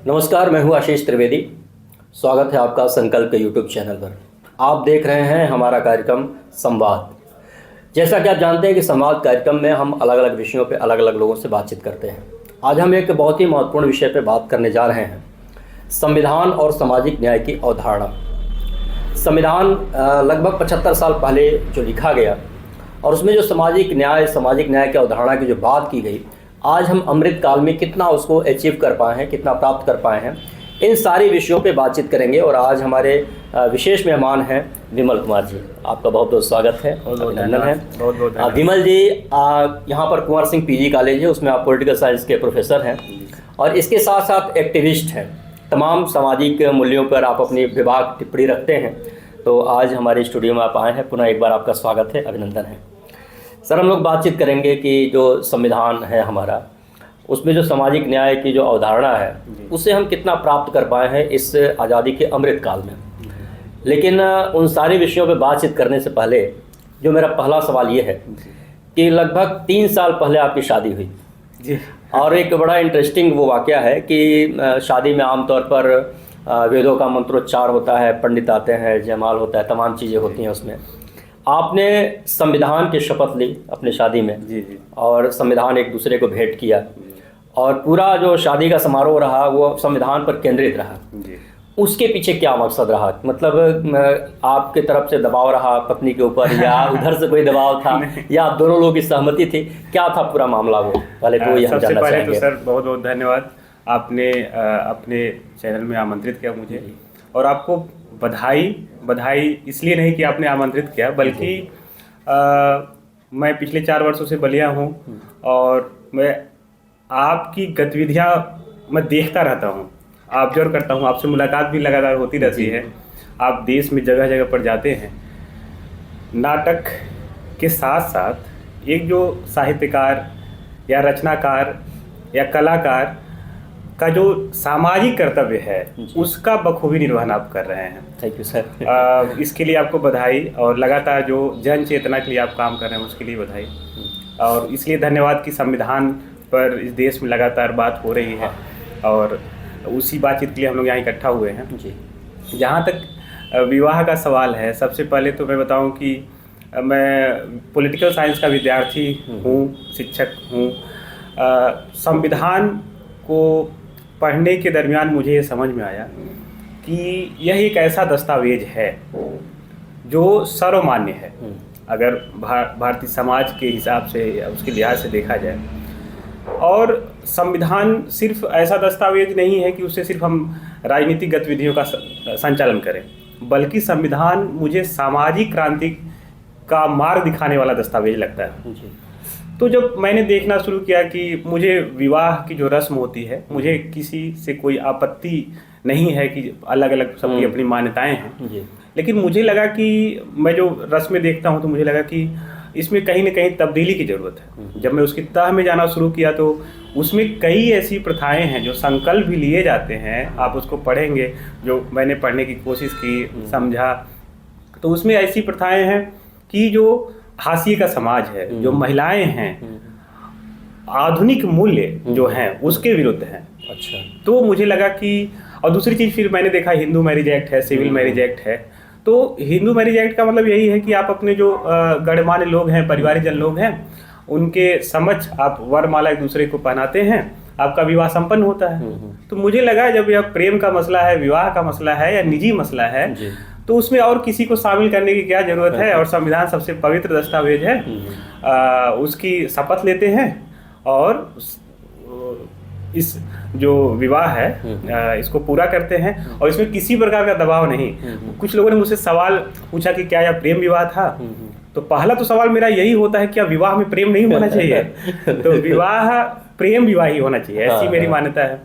नमस्कार, मैं हूं आशीष त्रिवेदी। स्वागत है आपका संकल्प यूट्यूब चैनल पर। आप देख रहे हैं हमारा कार्यक्रम संवाद। जैसा कि आप जानते हैं कि संवाद कार्यक्रम में हम अलग अलग विषयों पर अलग अलग लोगों से बातचीत करते हैं। आज हम एक बहुत ही महत्वपूर्ण विषय पर बात करने जा रहे हैं, संविधान और सामाजिक न्याय की अवधारणा। संविधान लगभग 75 साल पहले जो लिखा गया और उसमें जो सामाजिक न्याय की अवधारणा की जो बात की गई, आज हम अमृत काल में कितना उसको अचीव कर पाए हैं, कितना प्राप्त कर पाए हैं, इन सारी विषयों पे बातचीत करेंगे। और आज हमारे विशेष मेहमान हैं विमल कुमार जी। आपका बहुत बहुत स्वागत है, अभिनंदन है। बहुत बहुत विमल जी, यहाँ पर कुंवर सिंह पीजी कॉलेज है, उसमें आप पॉलिटिकल साइंस के प्रोफेसर हैं और इसके साथ साथ एक्टिविस्ट हैं। तमाम सामाजिक मूल्यों पर आप अपनी विभाग टिप्पणी रखते हैं। तो आज हमारे स्टूडियो में आप आए हैं, पुनः एक बार आपका स्वागत है, अभिनंदन है। सर, हम लोग बातचीत करेंगे कि जो संविधान है हमारा, उसमें जो सामाजिक न्याय की जो अवधारणा है उससे हम कितना प्राप्त कर पाए हैं इस आज़ादी के अमृत काल में। लेकिन उन सारे विषयों पर बातचीत करने से पहले जो मेरा पहला सवाल ये है कि लगभग 3 साल पहले आपकी शादी हुई जी। और एक बड़ा इंटरेस्टिंग वो वाक़या है कि शादी में आमतौर पर वेदों का मंत्रोच्चार होता है, पंडित आते हैं, जयमाल होता है, तमाम चीज़ें होती हैं उसमें। आपने संविधान की शपथ ली अपनी शादी में। जी जी। और संविधान एक दूसरे को भेंट किया और पूरा जो शादी का समारोह रहा वो संविधान पर केंद्रित रहा जी। उसके पीछे क्या मकसद रहा? मतलब आपके तरफ से दबाव रहा पत्नी के ऊपर या उधर से कोई दबाव था या आप दोनों लोगों की सहमति थी? क्या था पूरा मामला वो? पहले तो ये हम सबसे जानना पहले चाहेंगे। तो सर बहुत बहुत धन्यवाद, आपने अपने चैनल में आमंत्रित किया मुझे। और आपको बधाई इसलिए नहीं कि आपने आमंत्रित किया, बल्कि मैं पिछले 4 वर्षों से बलिया हूँ और मैं आपकी गतिविधियाँ मैं देखता रहता हूँ, ऑब्जर्व करता हूँ, आपसे मुलाकात भी लगातार होती रहती है। आप देश में जगह जगह पर जाते हैं। नाटक के साथ साथ एक जो साहित्यकार या रचनाकार या कलाकार का जो सामाजिक कर्तव्य है उसका बखूबी निर्वहन आप कर रहे हैं। Thank you sir. इसके लिए आपको बधाई, और लगातार जो जन चेतना के लिए आप काम कर रहे हैं उसके लिए बधाई। और इसलिए धन्यवाद कि संविधान पर इस देश में लगातार बात हो रही है और उसी बातचीत के लिए हम लोग यहाँ इकट्ठा हुए हैं जी। जहाँ तक विवाह का सवाल है, सबसे पहले तो मैं बताऊँ कि मैं पॉलिटिकल साइंस का विद्यार्थी हूँ, शिक्षक हूँ। संविधान को पढ़ने के दरमियान मुझे ये समझ में आया कि यह एक ऐसा दस्तावेज है जो सर्वमान्य है। अगर भारतीय समाज के हिसाब से या उसके लिहाज से देखा जाए, और संविधान सिर्फ ऐसा दस्तावेज नहीं है कि उससे सिर्फ हम राजनीतिक गतिविधियों का संचालन करें, बल्कि संविधान मुझे सामाजिक क्रांति का मार्ग दिखाने वाला दस्तावेज लगता है। तो जब मैंने देखना शुरू किया कि मुझे विवाह की जो रस्म होती है, मुझे किसी से कोई आपत्ति नहीं है कि अलग अलग सबकी अपनी मान्यताएं हैं, लेकिन मुझे लगा कि मैं जो रस्में देखता हूं तो मुझे लगा कि इसमें कहीं ना कहीं तब्दीली की ज़रूरत है। जब मैं उसकी तह में जाना शुरू किया तो उसमें कई ऐसी प्रथाएं हैं जो संकल्प भी लिए जाते हैं। आप उसको पढ़ेंगे, जो मैंने पढ़ने की कोशिश की, समझा, तो उसमें ऐसी प्रथाएं हैं कि जो हाशिए का समाज है, जो महिलाएं हैं, आधुनिक मूल्य जो हैं उसके विरुद्ध हैं। अच्छा। तो मुझे लगा कि, और दूसरी चीज़ फिर मैंने देखा हिंदू मैरिज एक्ट है, सिविल मैरिज एक्ट है। तो हिंदू मैरिज एक्ट का मतलब यही है कि आप अपने जो गणमान्य लोग हैं, परिवारजन लोग हैं, उनके समक्ष आप वरमाला एक दूसरे को पहनाते हैं, आपका विवाह संपन्न होता है। तो मुझे लगा जब यह प्रेम का मसला है, विवाह का मसला है या निजी मसला है, तो उसमें और किसी को शामिल करने की क्या जरूरत है। और संविधान सबसे पवित्र दस्तावेज है, उसकी शपथ लेते हैं और इस जो विवाह है इसको पूरा करते हैं, और इसमें किसी प्रकार का दबाव नहीं। कुछ लोगों ने मुझसे सवाल पूछा कि क्या यह प्रेम विवाह था, तो पहला तो सवाल मेरा यही होता है, क्या विवाह में प्रेम नहीं होना चाहिए? तो विवाह प्रेम विवाह ही होना चाहिए, ऐसी मेरी मान्यता है।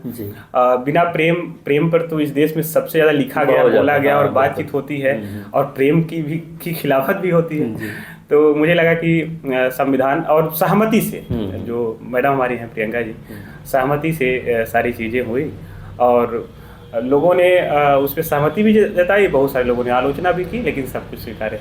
बिना प्रेम पर तो इस देश में सबसे ज्यादा लिखा गया, बोला गया और बातचीत होती है, और प्रेम की खिलाफत भी होती है। तो मुझे लगा कि संविधान और सहमति से, जो मैडम हमारी हैं प्रियंका जी, सहमति से सारी चीज़ें हुई और लोगों ने उस पर सहमति भी जताई, बहुत सारे लोगों ने आलोचना भी की, लेकिन सब कुछ स्वीकार है।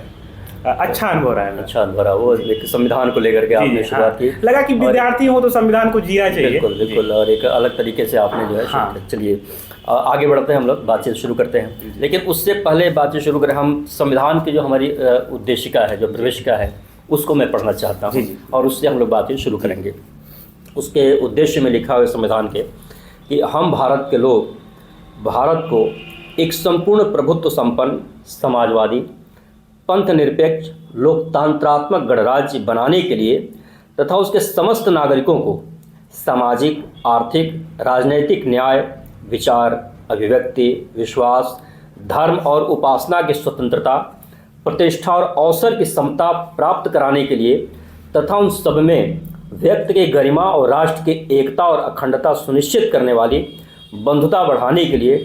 अच्छा अनुभव रहा है। अच्छा अनुभव रहा, वो एक संविधान को लेकर के आपने शुरुआत की। लगा कि विद्यार्थी हो तो संविधान को जीना चाहिए। बिल्कुल बिल्कुल, और एक अलग तरीके से आपने जो है शुरू। चलिए आगे बढ़ते हैं, हम लोग बातचीत शुरू करते हैं। लेकिन उससे पहले बातचीत शुरू करें, हम संविधान की जो हमारी उद्देशिका है, जो प्रवेशिका है, उसको मैं पढ़ना चाहता हूँ और उससे हम लोग बातचीत शुरू करेंगे। उसके उद्देश्य में लिखा हुआ संविधान के कि हम भारत के लोग भारत को एक संपूर्ण प्रभुत्व संपन्न, समाजवादी, पंथ निरपेक्ष, लोकतंत्रात्मक गणराज्य बनाने के लिए तथा उसके समस्त नागरिकों को सामाजिक, आर्थिक, राजनैतिक न्याय, विचार, अभिव्यक्ति, विश्वास, धर्म और उपासना की स्वतंत्रता, प्रतिष्ठा और अवसर की समता प्राप्त कराने के लिए तथा उन सब में व्यक्ति के गरिमा और राष्ट्र की एकता और अखंडता सुनिश्चित करने वाली बंधुता बढ़ाने के लिए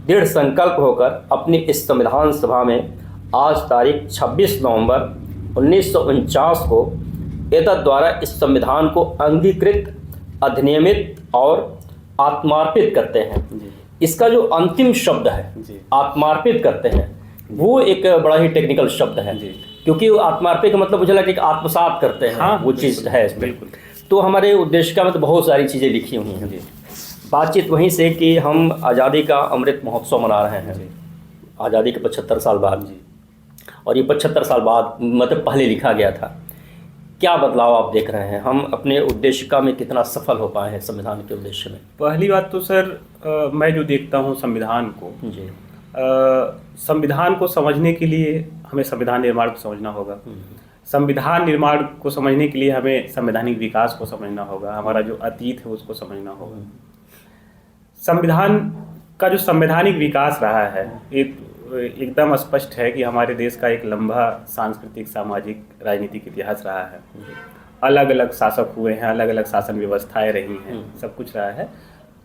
दृढ़ संकल्प होकर अपनी इस संविधान सभा में आज तारीख 26 नवंबर 1949 को एतद द्वारा इस संविधान को अंगीकृत, अधिनियमित और आत्मार्पित करते हैं। इसका जो अंतिम शब्द है आत्मार्पित करते हैं, वो एक बड़ा ही टेक्निकल शब्द है, क्योंकि आत्मार्पित का मतलब मुझे लगा कि आत्मसात करते हैं। वो चीज़ है बिल्कुल। तो हमारे उद्देशिका में तो बहुत सारी चीज़ें लिखी हुई हैं। बातचीत वहीं से कि हम आज़ादी का अमृत महोत्सव मना रहे हैं, आज़ादी के 75 साल बाद। और ये 75 साल बाद मतलब पहले लिखा गया था। क्या बदलाव आप देख रहे हैं? हम अपने उद्देशिका में कितना सफल हो पाए हैं संविधान के उद्देश्य में? पहली बात तो सर मैं जो देखता हूँ संविधान को, संविधान को समझने के लिए हमें संविधान निर्माण को समझना होगा। संविधान निर्माण को समझने के लिए हमें संवैधानिक विकास को समझना होगा, हमारा जो अतीत है उसको समझना होगा। संविधान का जो संवैधानिक विकास रहा है एकदम स्पष्ट है कि हमारे देश का एक लंबा सांस्कृतिक, सामाजिक, राजनीतिक इतिहास रहा है। अलग अलग शासक हुए हैं, अलग अलग शासन व्यवस्थाएं रही हैं, सब कुछ रहा है।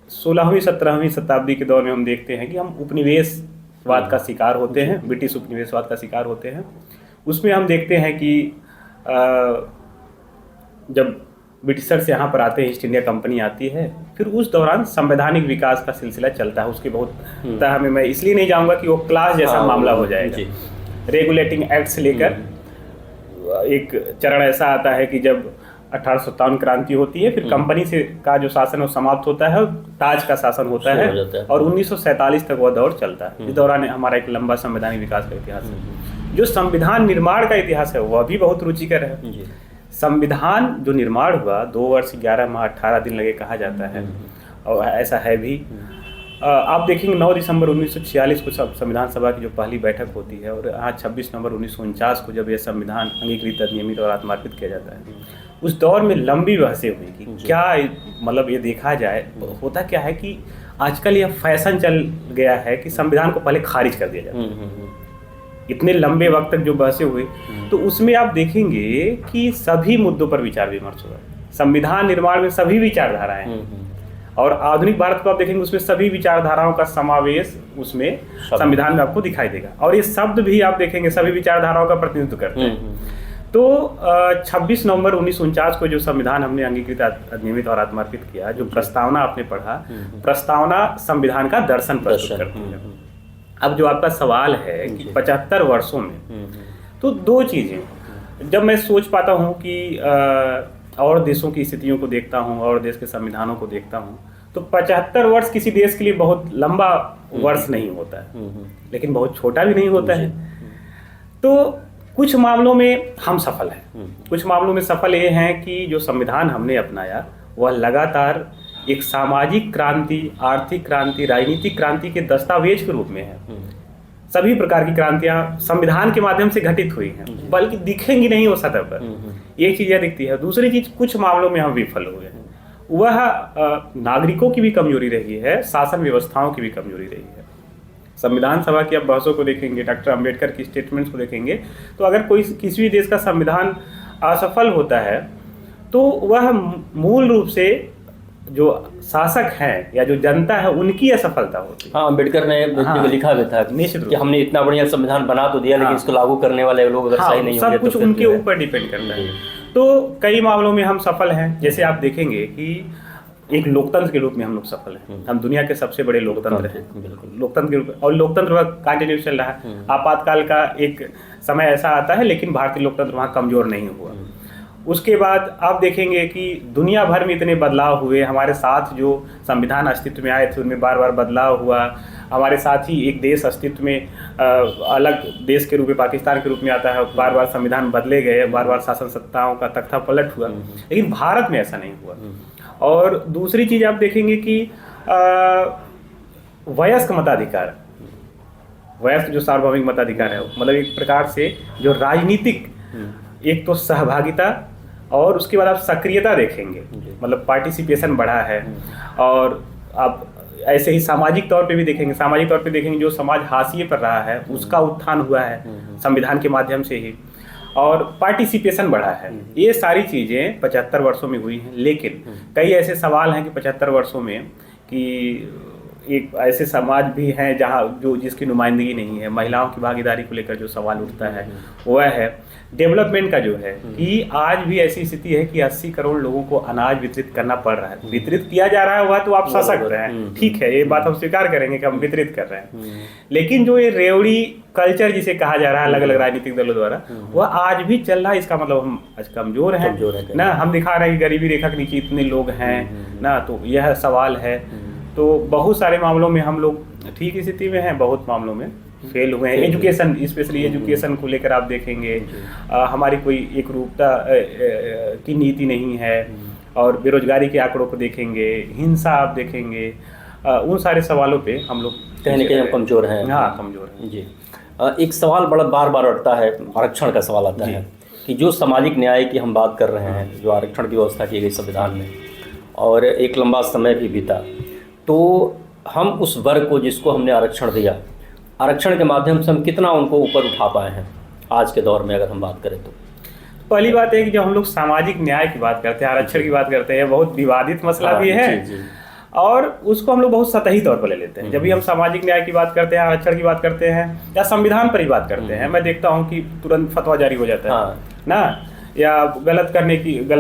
16वीं 17वीं शताब्दी के दौर में हम देखते हैं कि हम उपनिवेशवाद का शिकार होते हैं, ब्रिटिश उपनिवेशवाद का शिकार होते हैं। उसमें हम देखते हैं कि जब ब्रिटिशर्स यहाँ पर आते हैं, ईस्ट इंडिया कंपनी आती है, फिर उस दौरान संवैधानिक विकास का सिलसिला चलता है। उसके बहुत तरह में मैं इसलिए नहीं जाऊँगा कि वो क्लास जैसा मामला हो जाएगा। रेगुलेटिंग एक्ट से लेकर एक चरण ऐसा आता है कि जब 1857 क्रांति होती है, फिर कंपनी से का जो शासन वो समाप्त होता है, ताज का शासन होता है और 1947 तक वह दौर चलता है। इस दौरान हमारा एक लंबा संवैधानिक विकास का इतिहास है। जो संविधान निर्माण का इतिहास है वह भी बहुत रुचिकर है। संविधान जो निर्माण हुआ 2 वर्ष 11 माह 18 दिन लगे कहा जाता है, और ऐसा है भी। आप देखेंगे 9 दिसंबर 1946 को संविधान सभा की जो पहली बैठक होती है, और यहाँ 26 नवंबर 1949 को जब यह संविधान अंगीकृत, अधिनियमित और आत्मार्पित किया जाता है। उस दौर में लंबी बहसें हुई कि क्या मतलब ये देखा जाए, होता क्या है कि आजकल यह फैशन चल गया है कि संविधान को पहले खारिज कर दिया जाता है। इतने लंबे वक्त तक जो बहसें हुई, तो उसमें आप देखेंगे कि सभी मुद्दों पर विचार विमर्श हुआ। संविधान निर्माण में सभी विचारधाराएं हैं, और आधुनिक भारत को आप देखेंगे उसमें सभी विचारधाराओं का समावेश उसमें संविधान में आपको दिखाई देगा। और ये शब्द भी आप देखेंगे सभी विचारधाराओं का प्रतिनिधित्व करते हैं। तो 26 नवंबर 1949 को जो संविधान हमने अंगीकृत, अधिनियमित और आत्मार्पित किया, जो प्रस्तावना आपने पढ़ा, प्रस्तावना संविधान का दर्शन प्रस्तुत करती है। अब जो आपका सवाल है कि 75 वर्षों में, तो 2 चीज़ें जब मैं सोच पाता हूँ कि और देशों की स्थितियों को देखता हूँ और देश के संविधानों को देखता हूँ, तो 75 वर्ष किसी देश के लिए बहुत लंबा वर्ष नहीं होता है, लेकिन बहुत छोटा भी नहीं होता है। तो कुछ मामलों में हम सफल हैं, कुछ मामलों में सफल ये हैं कि जो संविधान हमने अपनाया वह लगातार एक सामाजिक क्रांति, आर्थिक क्रांति, राजनीतिक क्रांति के दस्तावेज के रूप में है। सभी प्रकार की क्रांतियां संविधान के माध्यम से घटित हुई हैं, बल्कि दिखेंगी नहीं वो सतह पर। एक चीज़ यह दिखती है। दूसरी चीज़, कुछ मामलों में हम विफल हुए हैं। वह नागरिकों की भी कमजोरी रही है, शासन व्यवस्थाओं की भी कमजोरी रही है। संविधान सभा की आप बहसों को देखेंगे, डॉक्टर अंबेडकर की स्टेटमेंट्स को देखेंगे, तो अगर कोई किसी भी देश का संविधान असफल होता है तो वह मूल रूप से जो शासक हैं या जो जनता है उनकी असफलता होती है। हाँ, अंबेडकर ने लिखा भी था कि हमने इतना बढ़िया संविधान बना तो दिया, लेकिन इसको लागू करने वाले लोग अगर सही नहीं होंगे, सब कुछ उनके ऊपर डिपेंड करता है। तो कई मामलों में हम सफल हैं। जैसे आप देखेंगे कि एक लोकतंत्र के रूप में हम लोग सफल हैं। हम दुनिया के सबसे बड़े लोकतंत्र हैं, बिल्कुल। लोकतंत्र के रूप में, और लोकतंत्र कंटिन्यू चल रहा है। आपातकाल का एक समय ऐसा आता है, लेकिन भारतीय लोकतंत्र वहाँ कमजोर नहीं हुआ। उसके बाद आप देखेंगे कि दुनिया भर में इतने बदलाव हुए, हमारे साथ जो संविधान अस्तित्व में आए थे उनमें बार बार बदलाव हुआ। हमारे साथ ही एक देश अस्तित्व में अलग देश के रूप में पाकिस्तान के रूप में आता है, बार बार संविधान बदले गए, बार बार शासन सत्ताओं का तख्ता पलट हुआ, लेकिन भारत में ऐसा नहीं हुआ। और दूसरी चीज़ आप देखेंगे कि वयस्क मताधिकार, वयस्क जो सार्वभौमिक मताधिकार है, मतलब एक प्रकार से जो राजनीतिक, एक तो सहभागिता और उसके बाद आप सक्रियता देखेंगे, मतलब पार्टिसिपेशन बढ़ा है। और आप ऐसे ही सामाजिक तौर पे भी देखेंगे, सामाजिक तौर पे देखेंगे जो समाज हाशिए पर रहा है उसका उत्थान हुआ है संविधान के माध्यम से ही, और पार्टिसिपेशन बढ़ा है। ये सारी चीज़ें 75 वर्षों में हुई हैं। लेकिन कई ऐसे सवाल हैं कि 75 वर्षों में कि एक ऐसे समाज भी हैं जहाँ जो जिसकी नुमाइंदगी नहीं है। महिलाओं की भागीदारी को लेकर जो सवाल उठता है वह है डेवलपमेंट का, जो है कि आज भी ऐसी स्थिति है कि 80 करोड़ लोगों को अनाज वितरित करना पड़ रहा है। वितरित किया जा रहा है वह तो आप सशक्त हैं, ठीक है, ये बात हम स्वीकार करेंगे कि हम वितरित कर रहे हैं, लेकिन जो ये रेवड़ी कल्चर जिसे कहा जा रहा है अलग अलग राजनीतिक दलों द्वारा, वह आज भी चल रहा है। इसका मतलब हम आज कमजोर हैं ना, हम दिखा रहे हैं कि गरीबी रेखा के नीचे इतने लोग हैं ना, तो यह सवाल है। तो बहुत सारे मामलों में हम लोग ठीक स्थिति में हैं, बहुत मामलों में फेल हुए हैं। एजुकेशन, स्पेशली एजुकेशन को लेकर आप देखेंगे हमारी कोई एक रूपता की नीति नहीं है, और बेरोजगारी के आंकड़ों को देखेंगे, हिंसा आप देखेंगे, उन सारे सवालों पे हम लोग कहीं ना कहीं कमजोर हैं। हाँ, कमजोर हैं जी। एक सवाल बड़ा बार बार उठता है, आरक्षण का सवाल आता है कि जो सामाजिक न्याय की हम बात कर रहे हैं, जो आरक्षण की व्यवस्था की गई संविधान में, और एक लंबा समय भी बीता, तो हम उस वर्ग को जिसको हमने आरक्षण दिया, आरक्षण के माध्यम से हम कितना उनको ऊपर उठा पाए हैं आज के दौर में, अगर हम बात करें तो? पहली बात है कि जब हम लोग सामाजिक न्याय की बात करते हैं, आरक्षण की बात करते हैं, बहुत विवादित मसला भी है, और उसको हम लोग बहुत सतही तौर पर ले लेते हैं। जब भी हम सामाजिक न्याय की बात करते हैं, आरक्षण की बात करते हैं, या संविधान पर ही बात करते हैं, मैं देखता हूँ कि तुरंत फतवा जारी हो जाता है ना, या गलत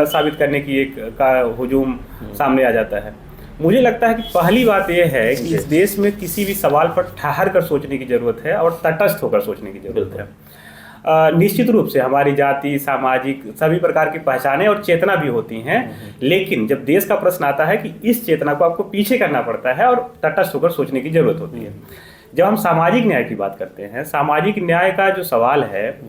साबित करने की एक का हुजूम सामने आ जाता है। मुझे लगता है कि पहली बात यह है कि इस देश में किसी भी सवाल पर ठहर कर सोचने की जरूरत है और तटस्थ होकर सोचने की जरूरत है। निश्चित रूप से हमारी जाति, सामाजिक सभी प्रकार की पहचानें और चेतना भी होती हैं, लेकिन जब देश का प्रश्न आता है कि इस चेतना को आपको पीछे करना पड़ता है और तटस्थ होकर सोचने की जरूरत होती है। जब हम सामाजिक न्याय की बात करते हैं, सामाजिक न्याय का जो सवाल है,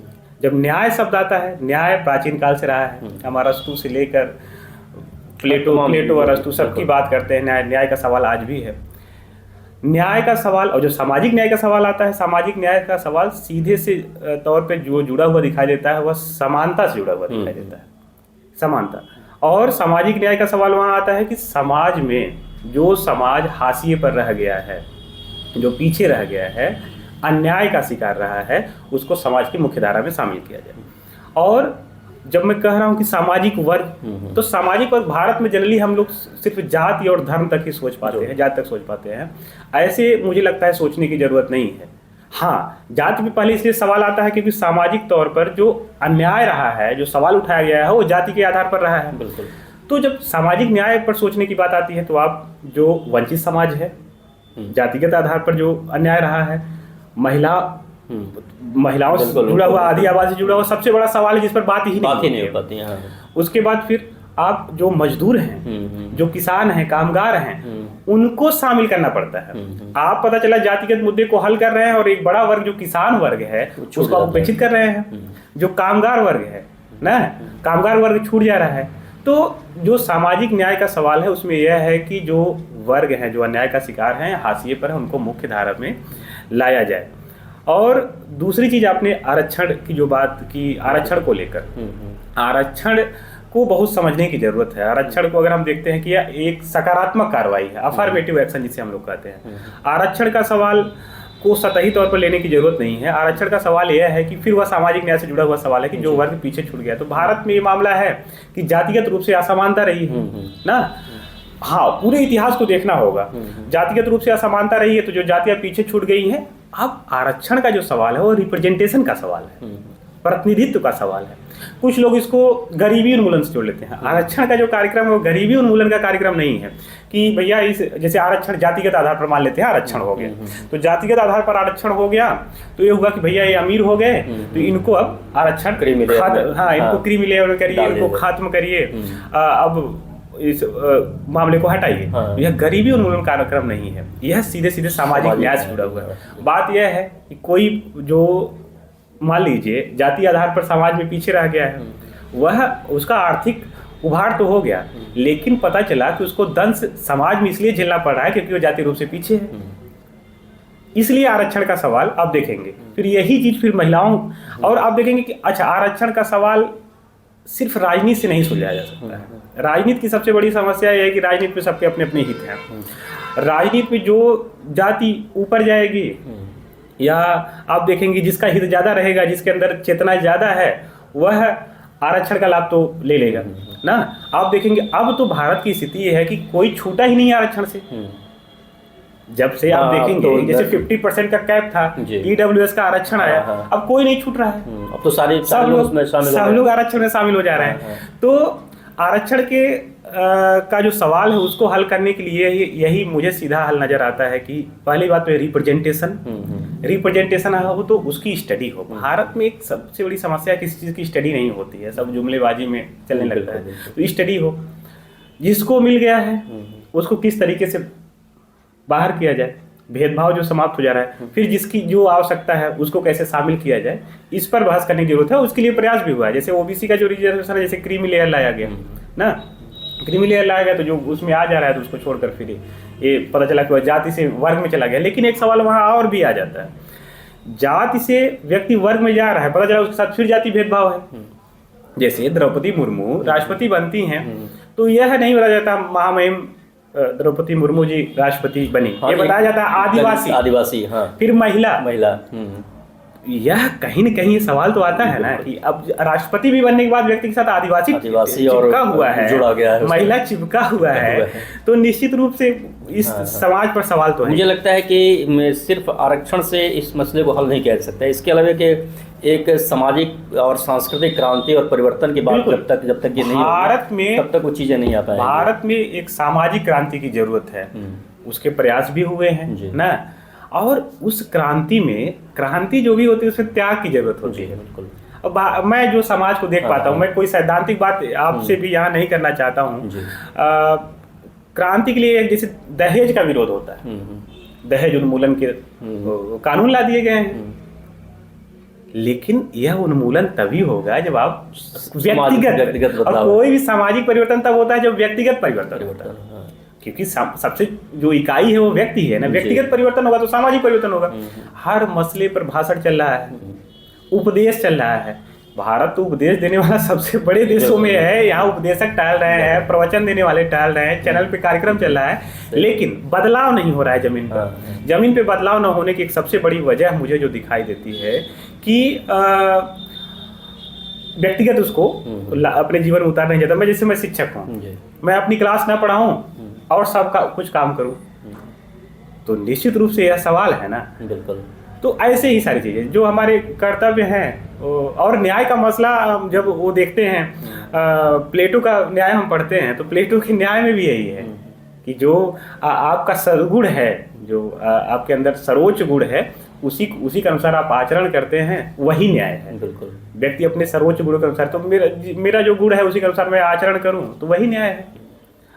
जब न्याय शब्द आता है, न्याय प्राचीन काल से रहा है, हमारा अरस्तु से लेकर प्लेटो और अरस्तु सबकी बात करते हैं, न्याय का सवाल आज भी है। न्याय का सवाल, और जो सामाजिक न्याय का सवाल आता है, सामाजिक न्याय का सवाल सीधे से तौर पे जो जुड़ा हुआ दिखाई देता है वह समानता से जुड़ा हुआ दिखाई देता है, समानता। और सामाजिक न्याय का सवाल वहाँ आता है कि समाज में जो समाज हाशिए पर रह गया है, जो पीछे रह गया है, अन्याय का शिकार रहा है, उसको समाज की मुख्यधारा में शामिल किया जाए। और जब मैं कह रहा हूँ कि सामाजिक वर्ग, तो सामाजिक वर्ग भारत में जनरली हम लोग सिर्फ जाति और धर्म तक ही सोच पाते हैं, जाति तक सोच पाते हैं। ऐसे मुझे लगता है सोचने की जरूरत नहीं है। हाँ, जाति में पहले इसलिए सवाल आता है क्योंकि सामाजिक तौर पर जो अन्याय रहा है, जो सवाल उठाया गया है, वो जाति के आधार पर रहा है। बिल्कुल। तो जब सामाजिक न्याय पर सोचने की बात आती है, तो आप जो वंचित समाज है, जातिगत आधार पर जो अन्याय रहा है, महिलाओं से जुड़ा हुआ, आदि आबादी से जुड़ा हुआ सबसे बड़ा सवाल है जिस पर बात ही नहीं हो पाती है। उसके बाद फिर आप जो मजदूर हैं, जो किसान हैं, कामगार हैं, उनको शामिल करना पड़ता है। आप पता चला जातिगत मुद्दे को हल कर रहे हैं और एक बड़ा वर्ग जो किसान वर्ग है उसको उपेक्षित कर रहे हैं। जो कामगार वर्ग है ना, कामगार वर्ग छूट जा रहा है। तो जो सामाजिक न्याय का सवाल है उसमें यह है कि जो वर्ग हैं, जो अन्याय का शिकार हैं, हाशिए पर है, उनको मुख्य धारा में लाया जाए। और दूसरी चीज, आपने आरक्षण की जो बात की, आरक्षण को लेकर, आरक्षण को बहुत समझने की जरूरत है। आरक्षण को अगर हम देखते हैं कि यह एक सकारात्मक कार्रवाई है, अफर्मेटिव एक्शन जिसे हम लोग कहते हैं। आरक्षण का सवाल को सतही तौर पर लेने की जरूरत नहीं है। आरक्षण का सवाल यह है कि फिर वह सामाजिक न्याय से जुड़ा हुआ सवाल है कि जो वर्ग पीछे छूट गया। तो भारत में ये मामला है कि जातिगत रूप से असमानता रही है ना। हाँ, पूरे इतिहास को देखना होगा। जातिगत रूप से असमानता रही है, तो जो जातियां पीछे छूट गई हैं, अब आरक्षण का जो सवाल है वो रिप्रेजेंटेशन का सवाल है। प्रतिनिधित्व का सवाल है। कुछ लोग इसको गरीबी उन्मूलन से जोड़ लेते हैं। आरक्षण का जो कार्यक्रम है वो गरीबी उन्मूलन का कार्यक्रम नहीं है कि भैया इस जैसे आरक्षण जातिगत आधार पर मान लेते हैं आरक्षण हो गया, तो जातिगत आधार पर आरक्षण हो गया तो ये हुआ कि भैया ये अमीर हो गए तो इनको अब आरक्षण इनको क्रीमी लेयर करिए, इनको खत्म करिए, अब इस मामले को हटाइए। यह गरीबी उन्मूलन कार्यक्रम नहीं है, यह सीधे सीधे सामाजिक न्याय से जुड़ा हुआ है। बात यह है कि कोई जो मान लीजिए जाति आधार पर समाज में पीछे रह गया है, वह उसका आर्थिक उभार तो हो गया, लेकिन पता चला कि उसको दंश समाज में इसलिए झेलना पड़ रहा है क्योंकि वो जाति रूप से पीछे है। इसलिए आरक्षण का सवाल अब देखेंगे। फिर यही चीज फिर महिलाओं और अब देखेंगे कि अच्छा आरक्षण का सवाल सिर्फ राजनीति से नहीं सुलझाया जा सकता है। राजनीति की सबसे बड़ी समस्या यह है कि राजनीति में सबके अपने अपने हित हैं। राजनीति में जो जाति ऊपर जाएगी या आप देखेंगे जिसका हित ज्यादा रहेगा, जिसके अंदर चेतना ज्यादा है, वह आरक्षण का लाभ तो ले लेगा ना। आप देखेंगे अब तो भारत की स्थिति यह है कि कोई छूटा ही नहीं है आरक्षण से। जब से आप देखेंगे तो जैसे 50% का कैप था, EWS का आरक्षण आया, अब कोई नहीं छूट रहा है, अब तो सब लोग आरक्षण में शामिल हो जा रहे हैं। तो आरक्षण के का जो सवाल है उसको हल करने के लिए यही मुझे सीधा हल नजर आता है कि पहली बात तो रिप्रेजेंटेशन हो तो उसकी स्टडी हो। भारत में एक सबसे बड़ी समस्या किसी चीज़ की स्टडी नहीं होती है, सब जुमलेबाजी में चलने लगता है। तो स्टडी हो, जिसको मिल गया है उसको किस तरीके से बाहर किया जाए, भेदभाव जो समाप्त हो जा रहा है, फिर जिसकी जो आवश्यकता है उसको कैसे शामिल किया जाए, इस पर बहस करने की जरूरत है। उसके लिए प्रयास भी हुआ है। जैसे ओबीसी का जो रिजर्वेशन है, जैसे क्रीमी लेयर लाया गया ना, क्रीमी लेयर लाया गया तो जो उसमें आ जा रहा है तो उसको छोड़कर फिर ये पता चला कि वह जाति से वर्ग में चला गया। लेकिन एक सवाल वहाँ और भी आ जाता है, जाति से व्यक्ति वर्ग में जा रहा है, पता चला उसके साथ फिर जाति भेदभाव है। जैसे द्रौपदी मुर्मू राष्ट्रपति बनती हैं तो यह नहीं बताया जाता महामहिम द्रौपदी मुर्मू जी राष्ट्रपति बनी, ये बताया जाता है आदिवासी फिर महिला। यह कहीं न कहीं सवाल तो आता है ना कि अब राष्ट्रपति भी बनने के बाद व्यक्ति के साथ आदिवासी चिपका हुआ है, जुड़ा गया है, महिला चिपका हुआ है, तो निश्चित रूप से इस समाज पर सवाल तो है। मुझे लगता है कि सिर्फ आरक्षण से इस मसले को हल नहीं किया जा सकता। इसके अलावा कि एक सामाजिक और सांस्कृतिक क्रांति और परिवर्तन की बात जब तक ये नहीं भारत में तब तक वो चीजें नहीं आ पाएंगी। भारत में एक सामाजिक क्रांति की जरूरत है, उसके प्रयास भी हुए हैं ना, और उस क्रांति जो भी होती है उसमें त्याग की जरूरत होती है। अब मैं जो समाज को देख पाता हूँ, मैं कोई सैद्धांतिक बात आपसे भी यहाँ नहीं करना चाहता हूँ। क्रांति के लिए जैसे दहेज का विरोध होता है, दहेज उन्मूलन के कानून ला दिए गए हैं, लेकिन यह उन्मूलन तभी होगा जब आप व्यक्तिगत और कोई भी सामाजिक परिवर्तन तब होता है जब व्यक्तिगत परिवर्तन होता है, क्योंकि सबसे जो इकाई है वो व्यक्ति है ना। व्यक्तिगत परिवर्तन होगा तो सामाजिक परिवर्तन होगा। हर मसले पर भाषण चल रहा है, उपदेश चल रहा है। भारत तो उपदेश देने वाला सबसे बड़े देशों में है। यहाँ उपदेशक टहल रहे हैं, प्रवचन देने वाले टहल रहे हैं, चैनल पे कार्यक्रम चल रहा है, लेकिन बदलाव नहीं हो रहा है जमीन पर। जमीन पे बदलाव न होने की एक सबसे बड़ी वजह मुझे जो दिखाई देती है कि व्यक्तिगत उसको अपने जीवन में उतार नहीं जाता। मैं शिक्षक हूँ, मैं अपनी क्लास ना पढ़ाऊँ और सबका कुछ काम करूँ, तो निश्चित रूप से यह सवाल है ना। बिल्कुल। तो ऐसे ही सारी चीजें जो हमारे कर्तव्य हैं। और न्याय का मसला जब वो देखते हैं, प्लेटो का न्याय हम पढ़ते हैं तो प्लेटो के न्याय में भी यही है कि जो आपका सद्गुण है, जो आपके अंदर सर्वोच्च गुण है, उसी के अनुसार आप आचरण करते हैं, वही न्याय है। बिल्कुल। व्यक्ति अपने सर्वोच्च गुणों के अनुसार, तो मेरा जो गुण है उसी के अनुसार मैं आचरण करूं तो वही न्याय है।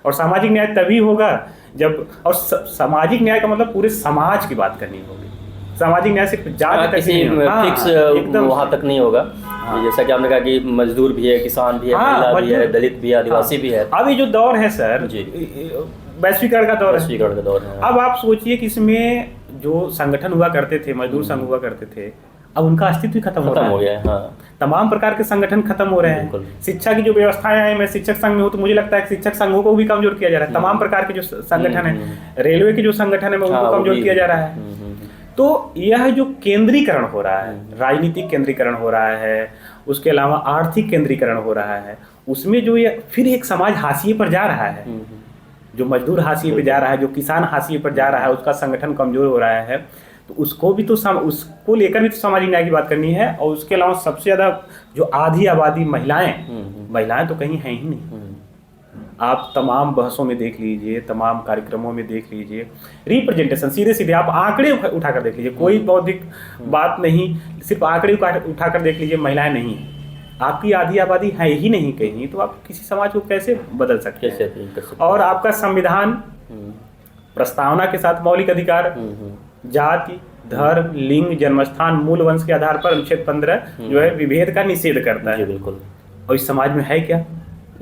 और सामाजिक न्याय तभी होगा जब, और सामाजिक न्याय का मतलब पूरे समाज की बात करनी होगी। सामाजिक न्याय सिर्फ जाति किसी फिक्स वहाँ तक नहीं होगा। जैसा कि आपने कहा कि मजदूर भी है, किसान भी है, महिला भी है, दलित भी है, आदिवासी भी है। अब ये जो दौर है सर, वैश्वीकरण का दौर है। अब आप सोचिए कि इसमें जो संगठन हुआ करते थे, मजदूर संघ हुआ करते थे, अब उनका अस्तित्व खत्म हो गया है। तमाम प्रकार के संगठन खत्म हो रहे हैं। शिक्षा की जो व्यवस्थाएं हैं, मैं शिक्षक संघ में हूँ तो मुझे लगता है कि शिक्षक संघों को भी कमजोर किया जा रहा है। तमाम प्रकार के जो संगठन है, रेलवे के जो संगठन है उनको कमजोर किया जा रहा है। तो यह जो केंद्रीकरण हो रहा है, राजनीतिक केंद्रीकरण हो रहा है, उसके अलावा आर्थिक केंद्रीकरण हो रहा है, उसमें जो ये फिर एक समाज हाशिए पर जा रहा है। जो मजदूर हाशिए पर जा रहा है, जो किसान हाशिए पर जा रहा है, उसका संगठन कमजोर हो रहा है। तो उसको भी तो उसको लेकर भी तो सामाजिक न्याय की बात करनी है। और उसके अलावा सबसे ज़्यादा जो आधी आबादी महिलाएं तो कहीं हैं ही नहीं। आप तमाम बहसों में देख लीजिए, तमाम कार्यक्रमों में देख लीजिए, रिप्रेजेंटेशन सीधे सीधे आप आंकड़े उठाकर देख लीजिए, कोई बौद्धिक बात नहीं, सिर्फ आंकड़े उठाकर देख लीजिए, महिलाएं नहीं हैं। आपकी आधी आबादी है ही नहीं कहीं, तो आप किसी समाज को कैसे बदल सकते हैं? और आपका संविधान प्रस्तावना के साथ मौलिक अधिकार, जाति, धर्म, लिंग, जन्मस्थान, मूल वंश के आधार पर अनुच्छेद 15 जो है विभेद का निषेध करता है। बिल्कुल। और इस समाज में है क्या?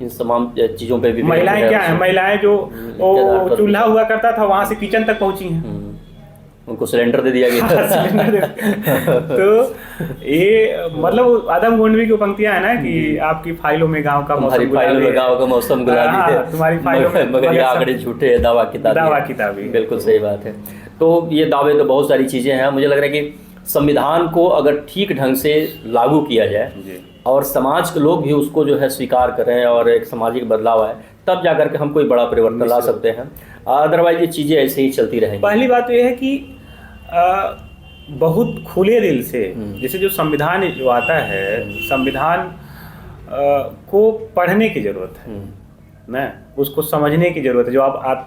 इन तमाम चीजों पे भी महिलाएं क्या है? महिलाएं जो चूल्हा हुआ करता था वहां से किचन तक पहुंची हैं, उनको सिलेंडर दे दिया गया। तो ये मतलब आदम गोंडवी की पंक्तियां है ना कि आपकी फाइलों में गांव का मौसम गुलाबी है, तुम्हारी फाइलों में मगर ये आंकड़े झूठे हैं, दावा किताबी। बिल्कुल सही बात है। तो ये दावे तो बहुत सारी चीजें हैं। मुझे लग रहा है कि संविधान को अगर ठीक ढंग से लागू किया जाए और समाज के लोग भी उसको जो है स्वीकार करें और एक सामाजिक बदलाव आए, तब जाकर के हम कोई बड़ा परिवर्तन ला सकते हैं। अदरवाइज ये चीज़ें ऐसे ही चलती रहेंगी। पहली बात तो ये है कि बहुत खुले दिल से, जैसे जो संविधान जो आता है, संविधान को पढ़ने की जरूरत है ना, उसको समझने की जरूरत है। जो आप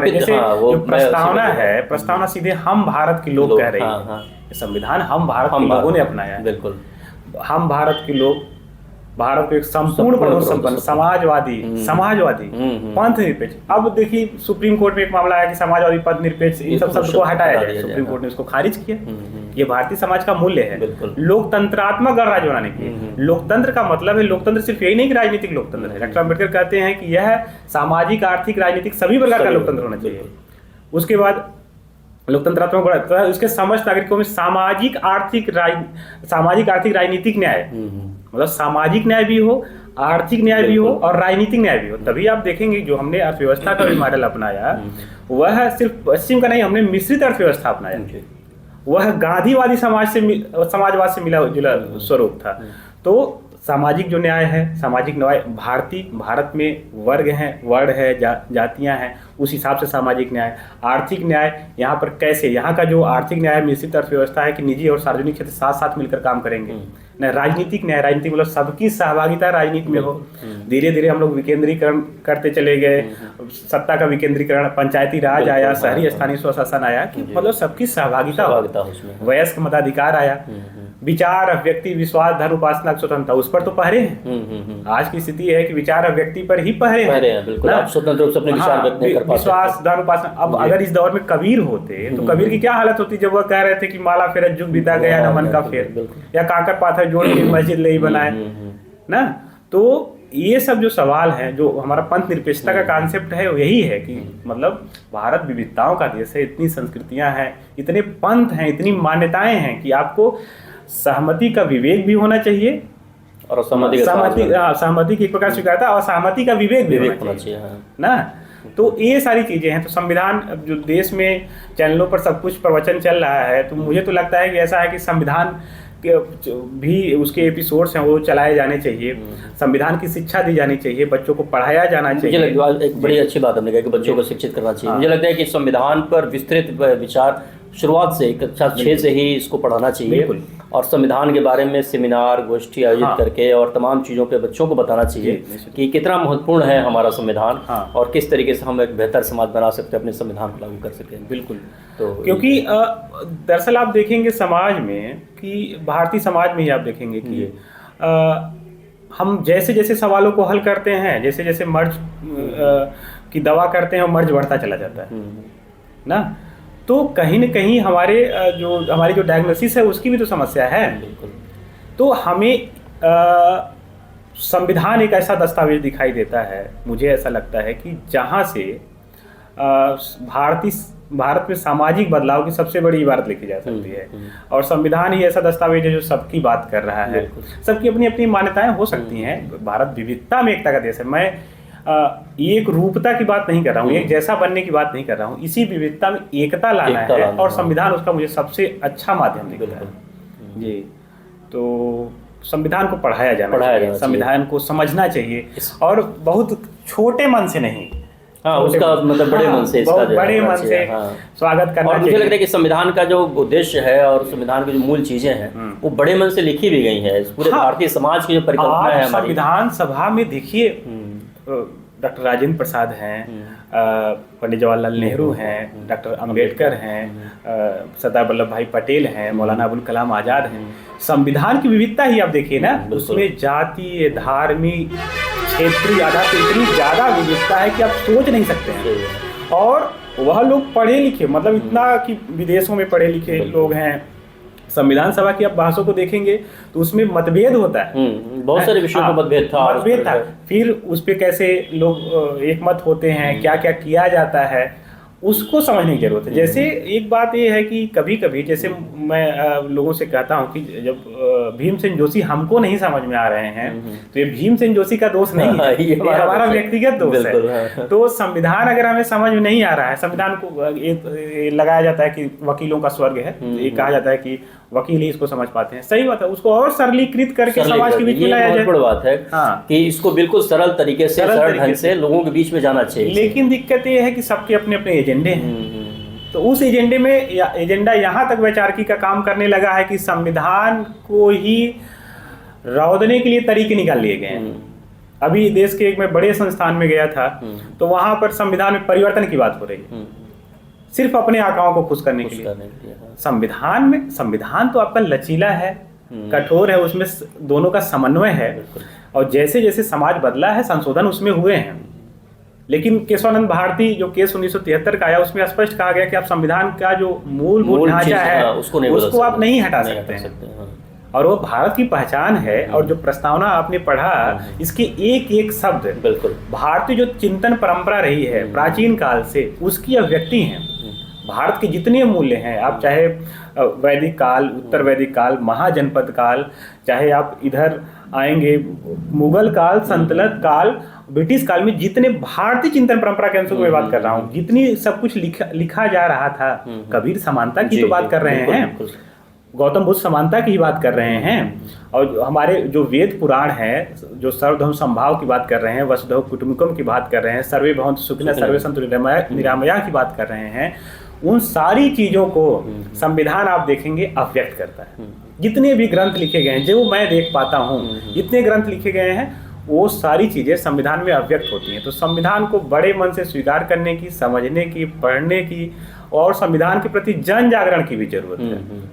जैसे जो प्रस्तावना है, प्रस्तावना सीधे हम भारत के लोग कह रही है, संविधान हम भारत के लोगों ने अपनाया है। बिल्कुल। हम भारत के लोग, भारत को एक संपूर्ण प्रभुत्व संपन्न समाजवादी पंथ निरपेक्ष। अब देखिए सुप्रीम कोर्ट में एक मामला आया कि समाजवादी पंथ निरपेक्ष इन सब शब्द को हटाया जाए, सुप्रीम कोर्ट ने उसको खारिज किया। ये भारतीय समाज का मूल्य है। लोकतंत्रात्मक गणराज्य बनाने के लिए, लोकतंत्र का मतलब है, लोकतंत्र सिर्फ यही नहीं कि राजनीतिक लोकतंत्र है। डॉक्टर अम्बेडकर कहते हैं कि यह सामाजिक, आर्थिक, राजनीतिक सभी प्रकार का लोकतंत्र होना चाहिए। उसके बाद लोकतंत्रात्मक गणराज्य, उसके समस्त नागरिकों में सामाजिक आर्थिक राजनीतिक न्याय, मतलब सामाजिक न्याय भी हो, आर्थिक न्याय भी हो और राजनीतिक न्याय भी हो। तभी आप देखेंगे जो हमने अर्थव्यवस्था का भी मॉडल अपनाया, वह सिर्फ पश्चिम का नहीं, हमने मिश्रित अर्थव्यवस्था अपनाया। वह गांधीवादी समाजवाद से मिला जुला स्वरूप था। तो सामाजिक जो न्याय है, सामाजिक न्याय भारत में वर्ग हैं, वर्ण है, जातियां हैं, उस हिसाब से सामाजिक न्याय। आर्थिक न्याय यहाँ पर कैसे, यहाँ का जो आर्थिक न्याय मिश्रित अर्थव्यवस्था है कि निजी और सार्वजनिक क्षेत्र साथ साथ मिलकर काम करेंगे। न राजनीतिक न्याय, राजनीतिक मतलब सबकी सहभागिता राजनीति में हो। धीरे धीरे हम लोग विकेंद्रीकरण करते चले गए, सत्ता का विकेंद्रीकरण, पंचायती राज आया, शहरी स्थानीय स्वशासन आया, कि मतलब सबकी सहभागिता हो। वयस्क मताधिकार आया, विचार, व्यक्ति, विश्वास, धर्म, उपासना, स्वतंत्रता, उस पर तो पहरे हैं। आज की स्थिति है कि विचार, व्यक्ति पर ही पहरे हैं। बिल्कुल, आप स्वतंत्र रूप से अपने विचार व्यक्त नहीं कर पाते। विश्वास, धर्म, उपासना। अब अगर इस दौर में कबीर होते तो कबीर की क्या हालत होती जब वह कह रहे थे कि माला फेरत जुग बीता गया न मन का फेर, या काकर पाथर जोड़ के मस्जिद ले ही बनाए ना। तो ये सब जो सवाल है, जो हमारा पंथ निरपेक्षता का कॉन्सेप्ट है, यही है कि मतलब भारत विविधताओं का देश है, इतनी संस्कृतियां हैं, इतने पंथ हैं, इतनी मान्यताएं हैं कि आपको सहमति का विवेक भी होना चाहिए और सहमति की एक प्रकार स्वीकारता और सहमति का विवेक भी होना चाहिए ना। तो ये सारी चीजें हैं। तो संविधान, जो देश में चैनलों पर सब कुछ प्रवचन चल रहा है, तो मुझे तो लगता है कि ऐसा है कि संविधान भी उसके एपिसोड्स हैं वो चलाए जाने चाहिए, संविधान की शिक्षा दी जानी चाहिए, बच्चों को पढ़ाया जाना चाहिए। एक बड़ी अच्छी बात हमने कहा कि बच्चों को शिक्षित करना चाहिए। मुझे लगता है कि संविधान पर विस्तृत विचार शुरुआत से, कक्षा 6 से ही इसको पढ़ाना चाहिए और संविधान के बारे में सेमिनार, गोष्ठी आयोजित करके और तमाम चीज़ों पे बच्चों को बताना चाहिए कि कितना महत्वपूर्ण है हमारा संविधान और किस तरीके से हम एक बेहतर समाज बना सकते हैं, अपने संविधान को लागू कर सकते हैं। बिल्कुल। तो क्योंकि दरअसल आप देखेंगे समाज में कि भारतीय समाज में ही आप देखेंगे कि हम जैसे जैसे सवालों को हल करते हैं, जैसे जैसे मर्ज की दवा करते हैं, मर्ज बढ़ता चला जाता है ना। तो कहीं न कहीं हमारी जो डायग्नोसिस है उसकी भी तो समस्या है। तो हमें संविधान एक ऐसा दस्तावेज दिखाई देता है, मुझे ऐसा लगता है कि जहाँ से भारत में सामाजिक बदलाव की सबसे बड़ी इबारत लिखी जा सकती है। और संविधान ही ऐसा दस्तावेज है जो सबकी बात कर रहा है। सबकी अपनी अपनी मान्यताएं हो सकती हैं, भारत विविधता में एकता का देश है। मैं एक रूपता की बात नहीं कर रहा हूँ, एक जैसा बनने की बात नहीं कर रहा हूँ, इसी विविधता में एकता लाना है और संविधान उसका मुझे सबसे अच्छा माध्यम दिखता है जी। तो संविधान को पढ़ाया जाना चाहिए, संविधान को समझना चाहिए और बहुत छोटे मन से नहीं, हाँ, उसका मतलब बड़े मन से इसका बहुत जो है बड़े होना मन चाहिए, से हाँ। स्वागत करना और मुझे चाहिए। लगता है कि संविधान का जो उद्देश्य है और संविधान की जो मूल चीजें हैं वो बड़े मन से लिखी भी गई हैं। इस पूरे हाँ। भारतीय समाज की जो परिकल्पना है आप हमारी। संविधान सभा में देखिए, डॉक्टर राजेंद्र प्रसाद हैं, पंडित जवाहरलाल नेहरू हैं, डॉक्टर अंबेडकर हैं, सरदार वल्लभ भाई पटेल हैं, मौलाना अबुल कलाम आज़ाद हैं। संविधान की विविधता ही आप देखिए ना, उसमें जातीय, धार्मिक, क्षेत्रीय आधार पर इतनी ज़्यादा विविधता है कि आप सोच नहीं सकते हैं। और वह लोग पढ़े लिखे, मतलब इतना कि विदेशों में पढ़े लिखे लोग हैं। संविधान सभा की आप बहसों को देखेंगे तो उसमें मतभेद होता है, बहुत सारे विषयों पर मतभेद था। फिर उस पे कैसे लोग एक मत होते हैं, क्या क्या किया जाता है, उसको समझने की जरूरत है। जैसे एक बात ये है कि कभी कभी जैसे मैं लोगों से कहता हूँ कि जब भीमसेन जोशी हमको नहीं समझ में आ रहे हैं तो ये भीमसेन जोशी का दोष नहीं है, ये हमारा व्यक्तिगत दोष है। तो संविधान अगर हमें समझ में नहीं आ रहा है, संविधान को लगाया जाता है कि वकीलों का स्वर्ग है, ये कहा जाता है कि वकील ही इसको समझ पाते हैं। सही बात है, उसको और सरलीकृत करके समाज के बीच में लाया जाए। बड़ी बात है कि इसको बिल्कुल सरल तरीके से, सरल ढंग से लोगों के बीच में जाना चाहिए। लेकिन दिक्कत ये है कि सबके अपने अपने एजेंडे हैं। तो उस एजेंडे में एजेंडा यहाँ तक वैचारिकी का काम करने लगा है कि संविधान को ही रौदने के लिए तरीके निकाल लिए गए हैं। अभी देश के एक मैं बड़े संस्थान में गया था तो वहां पर संविधान में परिवर्तन की बात हो रही है, सिर्फ अपने आकाओं को खुश करने के लिए। संविधान तो आपका लचीला है, कठोर है, उसमें दोनों का समन्वय है। और जैसे जैसे समाज बदला है संशोधन उसमें हुए हैं। लेकिन केशवानंद भारती जो केस 1973 का आया उसमें स्पष्ट कहा गया कि आप संविधान का जो मूलभूत ढांचा है उसको आप नहीं हटा सकते हैं। और वो भारत की पहचान है। और जो प्रस्तावना आपने पढ़ा, इसके एक एक शब्द बिल्कुल भारतीय जो चिंतन परंपरा रही है प्राचीन काल से, उसकी अभिव्यक्ति है। भारत के जितने मूल्य हैं, आप चाहे वैदिक काल, उत्तर वैदिक काल, महाजनपद काल, चाहे आप इधर आएंगे मुगल काल, सल्तनत काल, ब्रिटिश काल में जितने भारतीय चिंतन परंपरा के अंशों की मैं बात कर रहा हूँ, जितनी सब कुछ लिखा जा रहा था, कबीर समानता की तो बात कर रहे हैं, गौतम बुद्ध समानता की ही बात कर रहे हैं। और हमारे जो वेद पुराण हैं जो सर्वधर्म संभाव की बात कर रहे हैं, वसुधैव कुटुंबकम की बात कर रहे हैं, सर्वे भवन्तु सुखिनः सर्वे सन्तु निरामया की बात कर रहे हैं, उन सारी चीजों को संविधान आप देखेंगे अव्यक्त करता है। जितने भी ग्रंथ लिखे गए हैं, जो मैं देख पाता हूँ, जितने ग्रंथ लिखे गए हैं, वो सारी चीजें संविधान में अव्यक्त होती हैं। तो संविधान को बड़े मन से स्वीकार करने की, समझने की, पढ़ने की और संविधान के प्रति जन जागरण की भी जरूरत है।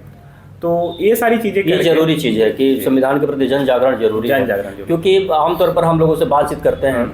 तो ये सारी चीजें जरूरी चीज है कि संविधान के प्रति जन जागरण जरूरी है। क्योंकि आमतौर पर हम लोगों से बातचीत करते हैं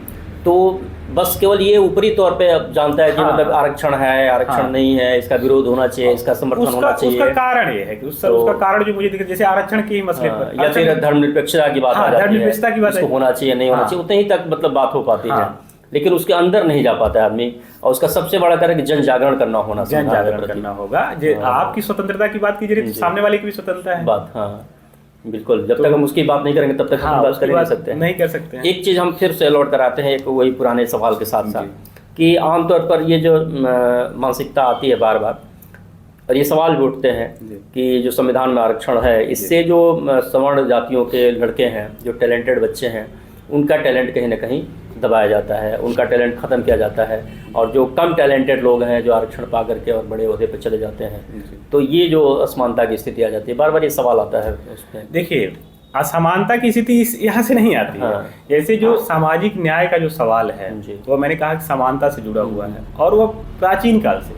तो बस केवल ये ऊपरी तौर पे जानता है कि मतलब आरक्षण है, आरक्षण नहीं है, इसका विरोध होना चाहिए, इसका समर्थन होना चाहिए। उसका कारण ये है कि उसका कारण जो मुझे दिखे, जैसे आरक्षण के मसले पर या फिर धर्मनिरपेक्षता की बात आ जाती है, धर्मनिरपेक्षता की बात होना चाहिए नहीं होना चाहिए, उतने ही तक मतलब बात हो पाती है। लेकिन उसके अंदर नहीं जा पाता है आदमी। और उसका सबसे बड़ा कारण कि जन जागरण करना होना, जन जागरण करना होगा। आपकी स्वतंत्रता की बात कीजिए तो सामने वाले की भी स्वतंत्रता है। बात हाँ बिल्कुल, जब तक हम उसकी बात नहीं करेंगे तब तक हम बात कर नहीं सकते हैं। एक चीज़ हम फिर से लौट कर आते हैं एक वही पुराने सवाल के साथ साथ कि आमतौर पर ये जो मानसिकता आती है बार बार और ये सवाल भी उठते हैं कि जो संविधान में आरक्षण है, इससे जो सवर्ण जातियों के लड़के हैं, जो टैलेंटेड बच्चे हैं, उनका टैलेंट कहीं ना कहीं दबाया जाता है, उनका टैलेंट ख़त्म किया जाता है। और जो कम टैलेंटेड लोग हैं जो आरक्षण पा करके और बड़े ओहदे पर चले जाते हैं, तो ये जो असमानता की स्थिति आ जाती है। बार बार ये सवाल आता है उसमें। देखिए, असमानता की स्थिति यहाँ से नहीं आती है। जैसे जो सामाजिक न्याय का जो सवाल है वो मैंने कहा कि समानता से जुड़ा हुआ है। और वो प्राचीन काल से,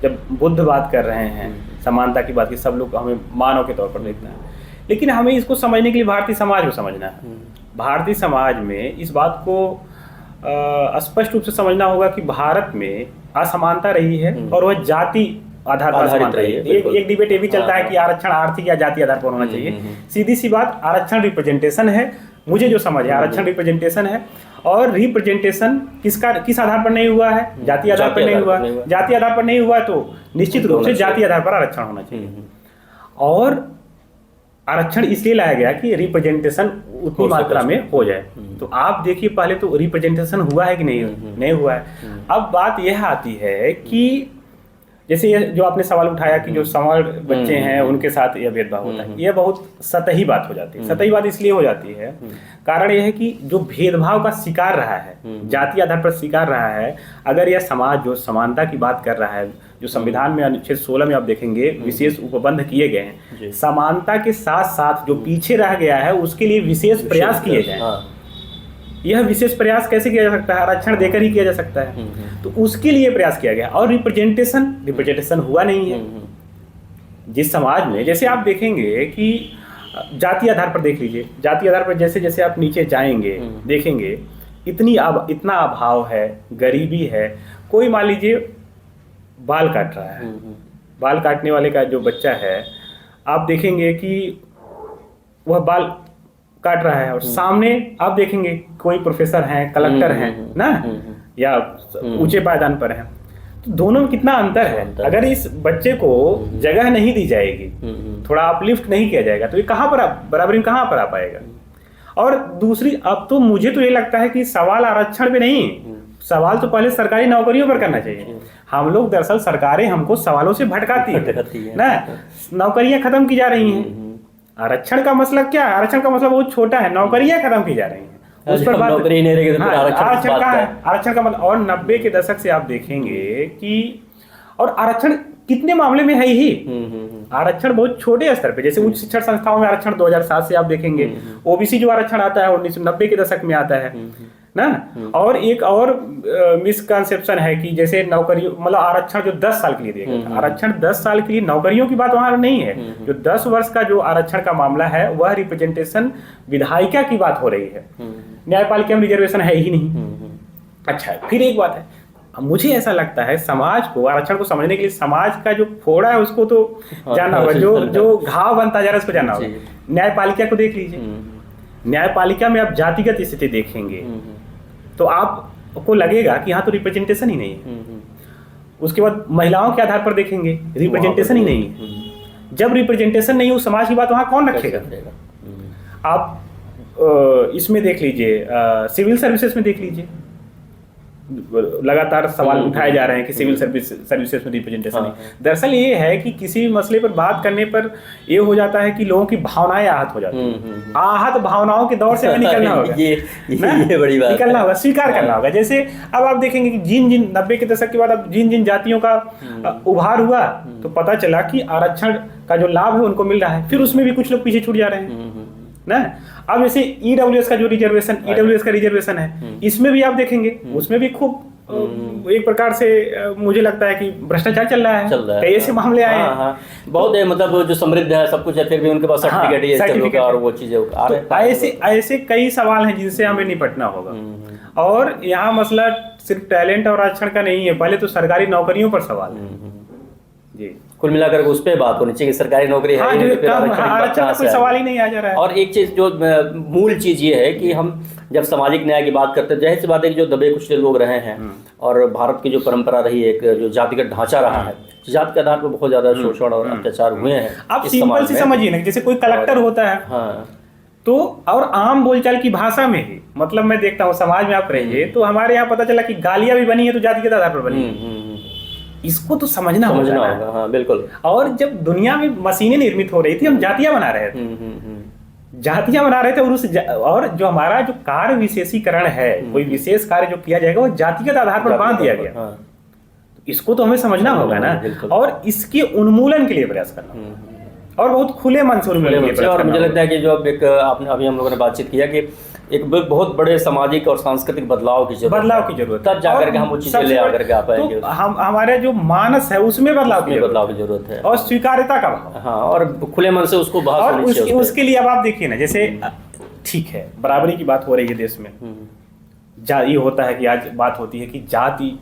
जब बुद्ध बात कर रहे हैं समानता की बात की, सब लोग हमें मानव के तौर पर देखना है। लेकिन हमें इसको समझने के लिए भारतीय समाज को समझना है। भारतीय समाज में इस बात को स्पष्ट रूप से समझना होगा कि भारत में असमानता रही है और वह जाति आधार पर असमानता रही है। एक डिबेट ये भी चलता है कि आरक्षण आर्थिक या जाति आधार पर होना चाहिए। सीधी सी बात, आरक्षण रिप्रेजेंटेशन है। मुझे जो समझ है आरक्षण रिप्रेजेंटेशन है। और रिप्रेजेंटेशन किस आधार पर नहीं हुआ है? जाति आधार पर नहीं हुआ। जाति आधार पर नहीं हुआ तो निश्चित रूप से जाति आधार पर आरक्षण होना चाहिए। और आरक्षण इसलिए लाया गया कि रिप्रेजेंटेशन उतनी मात्रा में हो जाए। तो आप देखिए, पहले तो रिप्रेजेंटेशन हुआ है कि नहीं हुआ है। अब बात यह आती है कि जैसे ये जो आपने सवाल उठाया कि जो समर बच्चे हैं उनके साथ यह भेदभाव होता है, ये बहुत सतही बात हो जाती है। सतही बात इसलिए हो जाती है, कारण यह है कि जो भेदभाव का शिकार रहा है, जाति आधार पर शिकार रहा है, अगर यह समाज जो समानता की बात कर रहा है, जो संविधान में अनुच्छेद 16 में आप देखेंगे विशेष उपबंध किए गए हैं, समानता के साथ साथ जो पीछे रह गया है उसके लिए विशेष प्रयास किए जाए। यह विशेष प्रयास कैसे किया जा सकता है? आरक्षण देकर ही किया जा सकता है। तो उसके लिए प्रयास किया गया और रिप्रेजेंटेशन हुआ नहीं है जिस समाज में। जैसे आप देखेंगे कि जाति आधार पर देख लीजिए, जाति आधार पर जैसे जैसे आप नीचे जाएंगे देखेंगे इतना अभाव है, गरीबी है। कोई मान लीजिए बाल काट रहा है, बाल काटने वाले का जो बच्चा है आप देखेंगे कि वह बाल काट रहा है और सामने आप देखेंगे कोई प्रोफेसर हैं, कलेक्टर हैं ना, या ऊंचे पायदान पर हैं। तो दोनों में कितना अंतर है। अगर इस बच्चे को जगह नहीं दी जाएगी, थोड़ा अपलिफ्ट नहीं किया जाएगा, तो ये कहाँ पर बराबरी में कहाँ पर आ पाएगा। और दूसरी, अब तो मुझे तो ये लगता है कि सवाल आरक्षण पे नहीं, सवाल तो पहले सरकारी नौकरियों पर करना चाहिए। हम लोग दरअसल सरकारें हमको सवालों से भटकाती है ना, नौकरियां खत्म की जा रही हैं। आरक्षण का मसला क्या है? आरक्षण का मसला बहुत छोटा है, नौकरियां खत्म की जा रही हैं, उस पर बात नौकरी नहीं रहेगी तो आरक्षण का है। आरक्षण का मतलब, और 90 के दशक से आप देखेंगे कि, और आरक्षण कितने मामले में है ही, आरक्षण बहुत छोटे स्तर पे, जैसे उच्च शिक्षण संस्थाओं में आरक्षण 2007 से आप देखेंगे, ओबीसी जो आरक्षण आता है 1990 के दशक में आता है ना। और एक और मिसकंसेप्शन है कि जैसे नौकरी, मतलब आरक्षण जो 10 साल के लिए दिया गया था, आरक्षण 10 साल के लिए, नौकरियों की बात वहां नहीं है। जो 10 वर्ष का जो आरक्षण का मामला है वह रिप्रेजेंटेशन विधायिका की बात हो रही है, न्यायपालिका में रिजर्वेशन है ही नहीं। अच्छा, फिर एक बात है, मुझे ऐसा लगता है समाज को, आरक्षण को समझने के लिए समाज का जो फोड़ा है उसको तो जानना होगा, जो घाव बनता जा रहा है उसको जानना होगा। न्यायपालिका को देख लीजिए, न्यायपालिका में आप जातिगत स्थिति देखेंगे तो आपको लगेगा कि यहाँ तो रिप्रेजेंटेशन ही नहीं है। उसके बाद महिलाओं के आधार पर देखेंगे, रिप्रेजेंटेशन ही नहीं है। जब रिप्रेजेंटेशन नहीं हो, समाज की बात वहाँ कौन रखेगा? आप इसमें देख लीजिए, सिविल सर्विसेज में देख लीजिए, लगातार सवाल उठाए जा रहे हैं कि सिविल सर्विसेज में रिप्रेजेंटेशन नहीं। दरअसल ये है कि किसी भी मसले पर बात करने पर ये हो जाता है कि लोगों की भावनाएं आहत हो जाती हैं। आहत भावनाओं के दौर से हमें निकलना होगा, ये बड़ी बात निकलना होगा, स्वीकार करना होगा। जैसे अब आप देखेंगे कि जिन 90 के दशक के बाद अब जिन जातियों का उभार हुआ तो पता चला कि आरक्षण का जो लाभ है उनको मिल रहा है, फिर उसमें भी कुछ लोग पीछे छूट जा रहे हैं ना। अब जैसे ईडब्ल्यूएस का जो रिजर्वेशन है, इसमें भी आप देखेंगे उसमें भी खूब एक प्रकार से मुझे लगता है कि भ्रष्टाचार चल रहा है। कई ऐसे मामले आए हैं, बहुत है, मतलब जो समृद्ध है सब कुछ है, फिर भी उनके पास सर्टिफिकेट और वो चीजें, ऐसे कई सवाल हैं जिनसे हमें निपटना होगा। और यहाँ मसला सिर्फ टैलेंट और आरक्षण का नहीं है, पहले तो सरकारी नौकरियों पर सवाल है जी। कुल मिलाकर उस पर बात होनी चाहिए कि सरकारी नौकरी है, आरक्षण का कोई सवाल ही नहीं आ जा रहा है। और एक चीज जो मूल चीज ये है कि हम जब सामाजिक न्याय की बात करते हैं, जाहिर सी बात है कि जो दबे कुचले लोग रहे हैं और भारत की जो परंपरा रही है, एक जो जातिगत ढांचा रहा है, जाति के आधार पर बहुत ज्यादा शोषण और अत्याचार हुए हैं। आप सिंपल से समझिए ना, जैसे कोई कलेक्टर होता है तो, और आम बोलचाल की भाषा में ही, मतलब मैं देखता हूँ समाज में आप रहिए तो हमारे यहाँ पता चला कि गालियां भी बनी है तो जातिगत आधार पर बनी है। इसको तो समझना होगा। हाँ, बिल्कुल। और जब दुनिया में मशीनें निर्मित हो रही थी, हम जातियां बना रहे थे, जातियां बना रहे थे, और जो हमारा जो कार्य विशेषीकरण है, कोई विशेष कार्य जो किया जाएगा वो जातिगत आधार पर बांध दिया गया। इसको तो हमें समझना होगा ना, और इसके उन्मूलन के लिए प्रयास करना, और बहुत खुले मन से उन्मूलन के लिए प्रयास करना। मुझे लगता है कि जो अब एक आपने अभी हम लोगों ने बातचीत किया कि एक बहुत बड़े सामाजिक और सांस्कृतिक बदलाव की जरूरत है, तब जाकर के हम वो चीजें ले आकर के आ पाएंगे। तो हमारे जो मानस है उसमें बदलाव की जरूरत है, और स्वीकार्यता का भाव, हाँ, और खुले मन से उसको बात होनी चाहिए। उसके लिए अब आप देखिए ना, जैसे ठीक है बराबरी की बात हो रही है देश में, ये होता है कि आज बात होती है कि जाति,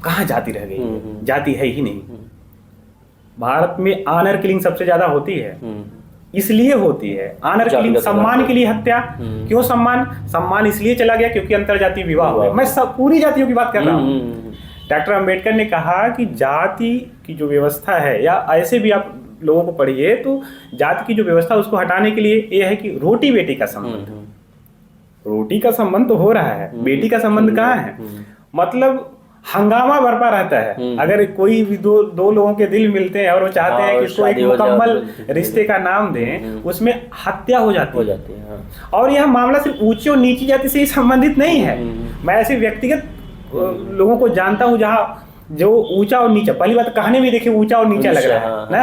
कहाँ जाति रह गई, जाति है ही नहीं। भारत में ऑनर किलिंग सबसे ज्यादा होती है, इसलिए होती है ऑनर किलिंग, सम्मान के लिए हत्या। क्यों सम्मान इसलिए चला गया क्योंकि अंतरजातीय विवाह हुआ। मैं सब पूरी जातियों की बात कर रहा हूँ। डॉक्टर अंबेडकर ने कहा कि जाति की जो व्यवस्था है, या ऐसे भी आप लोगों को पढ़िए तो जाति की जो व्यवस्था उसको हटाने के लिए यह है कि रोटी बेटी का संबंध, रोटी का संबंध तो हो रहा है, बेटी का संबंध कहाँ है। मतलब हंगामा बरपा रहता है। अगर कोई भी दो लोगों के दिल मिलते हैं और वो चाहते हैं कि इसको एक मुकम्मल रिश्ते का नाम दें, उसमें हत्या हो जाती है। और यह मामला सिर्फ ऊंची और नीची जाति से ही संबंधित नहीं है। मैं ऐसे व्यक्तिगत लोगों को जानता हूँ जहाँ जो ऊंचा और नीचा, पहली बात कहने में देखिए ऊंचा और नीचा लग रहा है ना।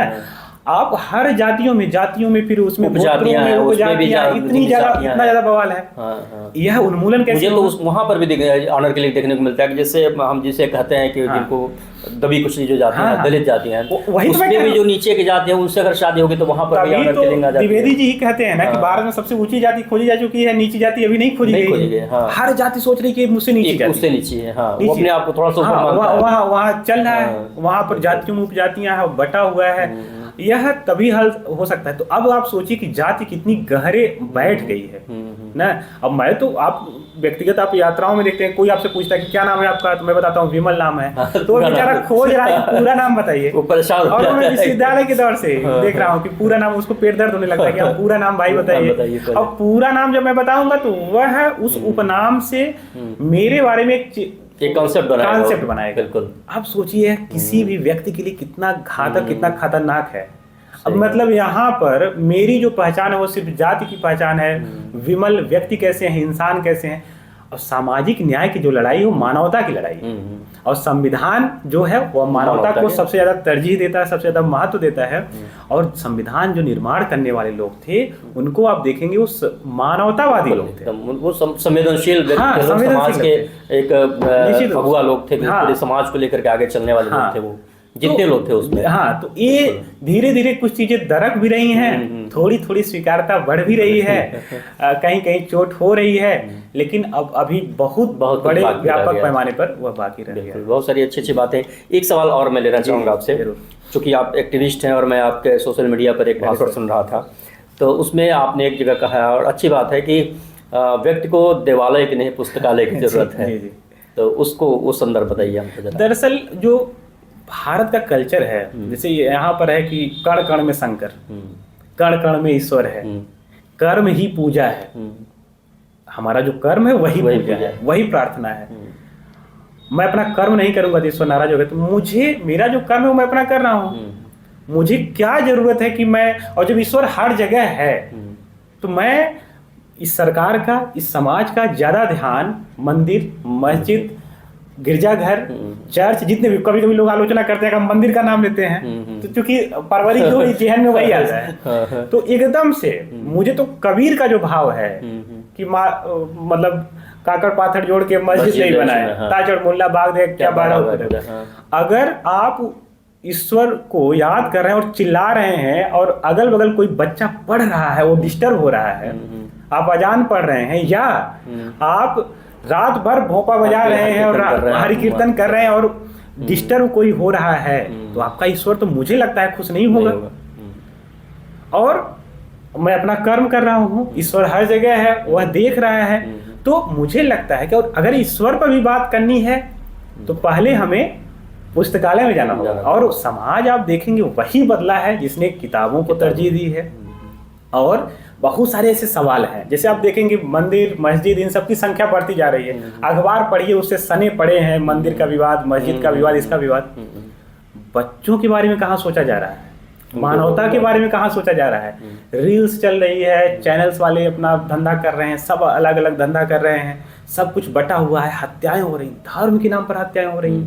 आप हर जातियों में फिर उसमें इतनी ज्यादा बवाल है। यह उन्मूलन कैसे? मुझे तो वहां पर भी ऑनर के लिए देखने को मिलता है कि जैसे हम जिसे कहते हैं कि जिनको दबी कुचली जो जाती हैं, दलित जाती हैं, उसमें भी जो नीचे की जाति है उनसे अगर शादी होगी तो वहां पर भी ऑनर किलिंग आ जाती है। द्विवेदी जी ही कहते हैं ना कि भारत में सबसे ऊंची जाति खोजी जा चुकी है, नीची जाति अभी नहीं खोजी गई। हर जाति सोच रही है मुझसे नीची है, वो अपने आप को थोड़ा सा वहाँ चल रहा है, वहाँ पर जातियों में उपजातियां बटा हुआ है। यह तभी हल हो सकता है। तो अब आप सोचिए कि जाति कितनी गहरे बैठ गई है ना। अब मैं तो आप व्यक्तिगत आप यात्राओं में देखते हैं, कोई आपसे पूछता है कि क्या नाम है आपका, तो मैं बताता हूँ विमल नाम है, तो बेचारा खोज रहा है पूरा नाम बताइए। और मैं विश्वविद्यालय के दौर से देख रहा हूँ कि पूरा नाम, उसको पेट दर्द होने लगता है कि आप पूरा नाम भाई बताइए। अब पूरा नाम जब मैं बताऊंगा तो वह उस उपनाम से मेरे बारे में एक कॉन्सेप्ट बनाएगा। बिल्कुल। आप सोचिए किसी भी व्यक्ति के लिए कितना घातक, कितना खतरनाक है। अब मतलब यहाँ पर मेरी जो पहचान है वो सिर्फ जाति की पहचान है, विमल व्यक्ति कैसे हैं, इंसान कैसे हैं। और सामाजिक न्याय की जो लड़ाई है वो मानवता की लड़ाई है। और संविधान जो है वो मानवता को सबसे ज्यादा तरजीह देता है, सबसे ज्यादा महत्व देता है। और संविधान जो निर्माण करने वाले लोग थे उनको आप देखेंगे वो मानवतावादी लोग थे, वो संवेदनशील समाज के एक अगुआ लोग थे, पूरे समाज को लेकर के आगे चलने वाले लोग थे वो, जितने लोग थे उसमें। हाँ, तो ये धीरे धीरे कुछ चीजें दरक भी रही हैं, थोड़ी थोड़ी स्वीकारता बढ़ भी रही है, कहीं कहीं चोट हो रही है, लेकिन अब अभी बहुत बड़े व्यापक पैमाने पर वह बाकी रह गया। बहुत सारी अच्छी अच्छी बातें। एक सवाल और मैं लेना चाहूँगा आपसे, चूँकि आप एक्टिविस्ट हैं और मैं आपके सोशल मीडिया पर एक भाषण सुन रहा था, तो उसमें आपने एक जगह कहा और अच्छी बात है कि व्यक्ति को देवालय की नहीं पुस्तकालय की जरूरत है। तो उसको उस संदर्भ बताइए हमको। दरअसल जो भारत का कल्चर है, जैसे यहाँ पर है कि कण कण में शंकर, कण कण में ईश्वर है, कर्म ही पूजा है। हमारा जो कर्म है वही पूजा है, वही प्रार्थना है। मैं अपना कर्म नहीं करूंगा तो ईश्वर नाराज होगा। तो मुझे मेरा जो कर्म है वो मैं अपना कर रहा हूँ, मुझे क्या जरूरत है कि मैं, और जब ईश्वर हर जगह है तो मैं इस सरकार का, इस समाज का ज्यादा ध्यान मंदिर, मस्जिद, गिरजाघर, चर्च, जितने भी, कभी कभी लोग आलोचना करते हैं कि हम मंदिर का नाम लेते हैं, तो क्योंकि परवरिश जो जहन में वही आता है। तो एकदम से मुझे तो कबीर का जो भाव है कि मतलब काकड़ पाथर जोड़ के मस्जिद नहीं बनाए, ताजड़ मुल्ला बाग दे क्या बारह। अगर आप ईश्वर को याद कर रहे हैं और चिल्ला रहे हैं और अगल बगल कोई बच्चा पढ़ रहा है, वो डिस्टर्ब हो रहा है, आप अजान पढ़ रहे हैं, या आप रात भर भोपा बजा रहे हैं और हरि कीर्तन कर रहे हैं और डिस्टर्ब कोई हो रहा है, तो आपका ईश्वर तो मुझे लगता है खुश नहीं होगा। और मैं अपना कर्म कर रहा हूँ, ईश्वर हर जगह है, वह देख रहा है। तो मुझे लगता है कि और अगर ईश्वर पर भी बात करनी है तो पहले हमें पुस्तकालय में जाना होगा। और समाज आप देखेंगे वही बदला है जिसने किताबों को तरजीह दी है। और बहुत सारे ऐसे सवाल हैं, जैसे आप देखेंगे मंदिर, मस्जिद, इन सब की संख्या बढ़ती जा रही है। अखबार पढ़िए, उससे सने पड़े हैं, मंदिर का विवाद, मस्जिद का विवाद, इसका विवाद। बच्चों के बारे में कहाँ सोचा जा रहा है, मानवता के बारे में कहाँ सोचा जा रहा है। रील्स चल रही है, चैनल्स वाले अपना धंधा कर रहे हैं, सब अलग अलग धंधा कर रहे हैं, सब कुछ बटा हुआ है, हत्याएं हो रही, धर्म के नाम पर हत्याएं हो रही,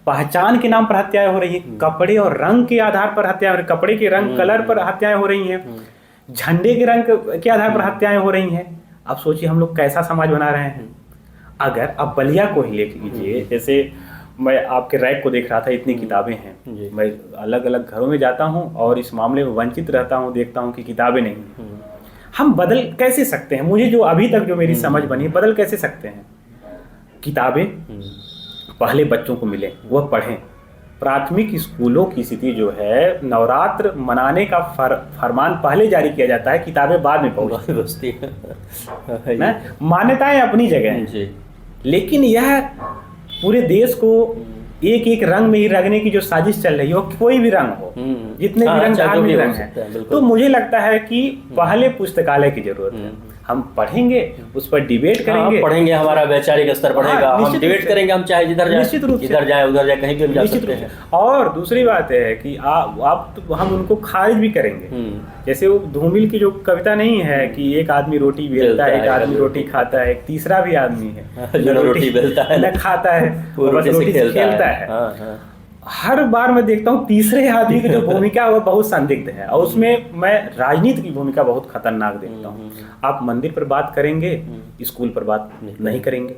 पहचान के नाम पर हत्याएं हो रही है, कपड़े और रंग के आधार पर हत्याएं हो रही, कपड़े के रंग कलर पर हत्याएं हो रही हैं, झंडे के रंग के आधार पर हत्याएं हो रही हैं। अब सोचिए हम लोग कैसा समाज बना रहे हैं। अगर आप बलिया को ही ले लीजिए, जैसे मैं आपके रैक को देख रहा था, इतनी किताबें हैं, मैं अलग अलग घरों में जाता हूं और इस मामले में वंचित रहता हूं, देखता हूं कि किताबें नहीं। हम बदल कैसे सकते हैं, मुझे जो अभी तक जो मेरी समझ बनी, बदल कैसे सकते हैं। किताबें पहले बच्चों को मिले, वह पढ़ें। प्राथमिक स्कूलों की स्थिति जो है, नवरात्र मनाने का फरमान पहले जारी किया जाता है, किताबें बाद में पहुंचती है ना। मान्यताएं अपनी जगह हैं, लेकिन यह पूरे देश को एक एक रंग में ही रंगने की जो साजिश चल रही हो, कोई भी रंग हो, जितने भी रंग धार्मिक रंग है, तो मुझे लगता है कि पहले पुस्तकालय की जरूरत है। हम पढ़ेंगे, उस पर डिबेट करेंगे, पढ़ेंगे, हमारा वैचारिक स्तर बढ़ेगा, हम डिबेट करेंगे, हम चाहे जिधर जाए, निश्चित रूप से, जिधर जाए उधर जाए, कहीं भी हम जा सकते हैं। और दूसरी बात है कि आप तो हम उनको खारिज भी करेंगे। जैसे वो धूमिल की जो कविता नहीं है कि एक आदमी रोटी बेलता है, एक आदमी रोटी खाता है, एक तीसरा भी आदमी है जो रोटी बेलता है न खाता है, वो बस रोटी से खेलता है। हर बार मैं देखता हूँ तीसरे आदमी की जो भूमिका है वो बहुत संदिग्ध है, और उसमें मैं राजनीति की भूमिका बहुत खतरनाक देखता हूँ। आप मंदिर पर बात करेंगे, स्कूल पर बात नहीं करेंगे।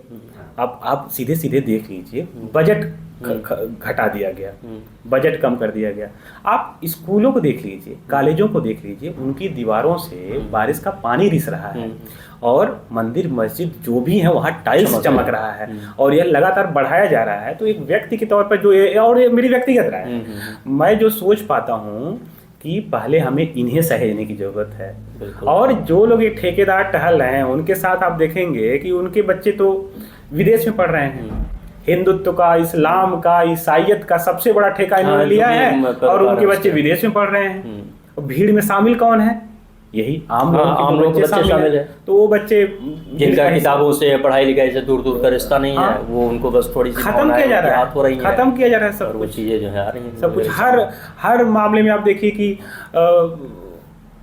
आप सीधे सीधे देख लीजिए, बजट घटा दिया गया, बजट कम कर दिया गया। आप स्कूलों को देख लीजिए, कॉलेजों को देख लीजिए, उनकी दीवारों से बारिश का पानी रिस रहा है, और मंदिर मस्जिद जो भी है वहाँ टाइल्स चमक रहा है, और यह लगातार बढ़ाया जा रहा है। तो एक व्यक्ति के तौर पर जो और ये मेरी व्यक्तिगत राय है, मैं जो सोच पाता हूँ कि पहले हमें इन्हें सहेजने की जरूरत है। और जो लोग ये ठेकेदार टहल रहे हैं उनके साथ आप देखेंगे कि उनके बच्चे तो विदेश में पढ़ रहे हैं। हिंदुत्व का, इस्लाम का, ईसाइयत का सबसे बड़ा ठेका इन्होंने लिया है, और उनके बच्चे विदेश में पढ़ रहे हैं। भीड़ में शामिल कौन है? यही आम लोग के बच्चे शामिल है। तो वो बच्चे जिनका किताबों से, पढ़ाई लिखाई से दूर दूर का रिश्ता नहीं है, वो उनको बस थोड़ी सी खत्म किया जा रहा है, खत्म किया जा रहा है सब कुछ चीजें जो है आ रही हैं, सब कुछ। हर मामले में आप देखिए कि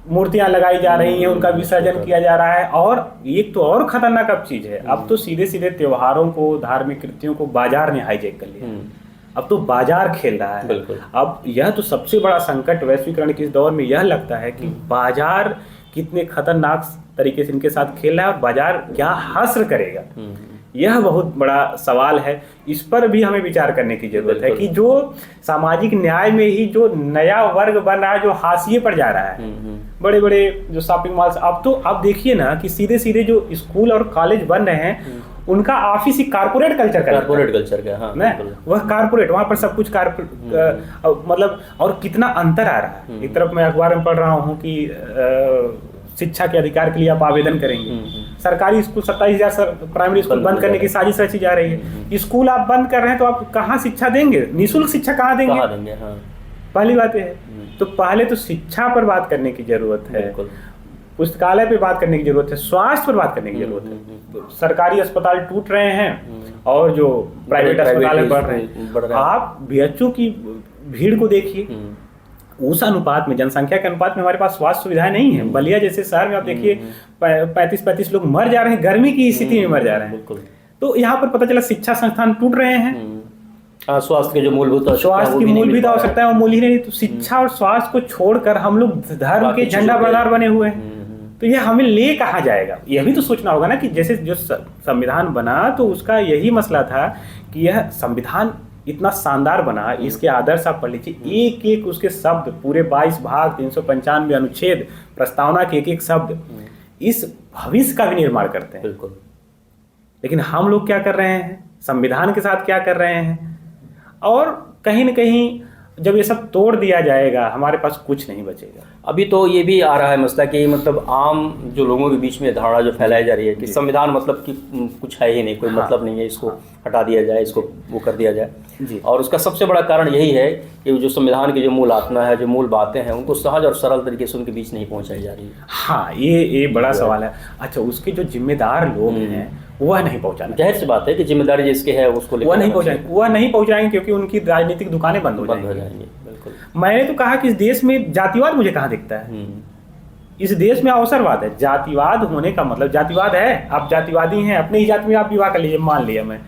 मूर्तियां लगाई जा रही हैं, उनका विसर्जन किया जा रहा है। और एक तो और खतरनाक अब चीज है, अब तो सीधे सीधे त्योहारों को, धार्मिक कृतियों को बाजार ने हाईजैक कर लिया। अब तो बाजार खेल रहा है। अब यह तो सबसे बड़ा संकट वैश्वीकरण के इस दौर में यह लगता है कि बाजार कितने खतरनाक तरीके से इनके साथ खेल रहा है, और बाजार क्या हासिल करेगा, यह बहुत बड़ा सवाल है। इस पर भी हमें विचार करने की जरूरत है कि जो सामाजिक न्याय में ही जो नया वर्ग बन रहा है, जो हाशिए पर जा रहा है, बड़े बड़े जो शॉपिंग मॉल्स, अब तो आप देखिए ना कि सीधे सीधे जो स्कूल और कॉलेज बन रहे हैं उनका ऑफिस ही कारपोरेट कल्चर का, हाँ, वह कारपोरेट, वहाँ पर सब कुछ मतलब, और कितना अंतर आ रहा है। एक तरफ मैं अखबार में पढ़ रहा हूँ कि शिक्षा के अधिकार के लिए आप आवेदन करेंगे, सरकारी स्कूल 27,000 प्राइमरी स्कूल बंद करने की साजिश रची जा रही है। स्कूल आप बंद कर रहे हैं तो आप कहाँ शिक्षा देंगे? निःशुल्क शिक्षा कहाँ देंगे? हाँ। पहली बात है। तो पहले तो शिक्षा पर बात करने की जरूरत है, पुस्तकालय पे बात करने की जरूरत है, स्वास्थ्य पर बात करने की जरूरत है। सरकारी अस्पताल टूट रहे हैं और जो प्राइवेट अस्पताल बढ़ रहे हैं। आप बीएचओ की भीड़ को देखिए, उस अनुपात में, जनसंख्या के अनुपात में हमारे पास स्वास्थ्य सुविधाएं नहीं है। बलिया जैसे शहर में आप देखिए 35 लोग मर जा रहे हैं, गर्मी की स्थिति में मर जा रहे हैं। तो यहाँ पर पता चला शिक्षा संस्थान टूट रहे हैं। स्वास्थ्य के जो मूलभूत आवश्यकता है वो मूल ही नहीं। तो शिक्षा और स्वास्थ्य को छोड़कर हम लोग धर्म के झंडा बरदार बने हुए हैं। तो यह हमें ले कहाँ जाएगा, यह भी तो सोचना होगा ना कि जैसे जो संविधान बना तो उसका यही मसला था कि यह संविधान इतना शानदार बना, इसके आदर्श आप पढ़ लीजिए, एक एक उसके शब्द, पूरे 22 भाग, 395 अनुच्छेद, प्रस्तावना के एक एक शब्द इस भविष्य का भी निर्माण करते हैं। बिल्कुल। लेकिन हम लोग क्या कर रहे हैं, संविधान के साथ क्या कर रहे हैं, और कहीं न कहीं जब ये सब तोड़ दिया जाएगा हमारे पास कुछ नहीं बचेगा। अभी तो ये भी आ रहा है मसला कि मतलब आम जो लोगों के बीच में धारणा जो फैलाई जा रही है कि संविधान मतलब कि कुछ है ही नहीं, कोई मतलब नहीं है, इसको हटा दिया जाए, इसको वो कर दिया जाए जी। और उसका सबसे बड़ा कारण यही है कि जो संविधान की जो मूल आत्मा है, जो मूल बातें हैं, उनको सहज और सरल तरीके से उनके बीच नहीं पहुँचाई जा रही है। हाँ, ये बड़ा सवाल है। अच्छा, उसके जो जिम्मेदार लोग हैं वह नहीं पहुंचाना। जाहिर सी बात है कि जिम्मेदारी जिसके है उसको वह नहीं पहुंचाएंगे क्योंकि उनकी राजनीतिक दुकानें बंद हो जाएंगी। बिल्कुल। मैंने तो कहा कि इस देश में जातिवाद मुझे कहाँ दिखता है। इस देश में अवसरवाद है। जातिवाद होने का मतलब, जातिवाद है, आप जातिवादी हैं, अपनी ही जाति में आप विवाह कर लीजिए, मान लिया मैं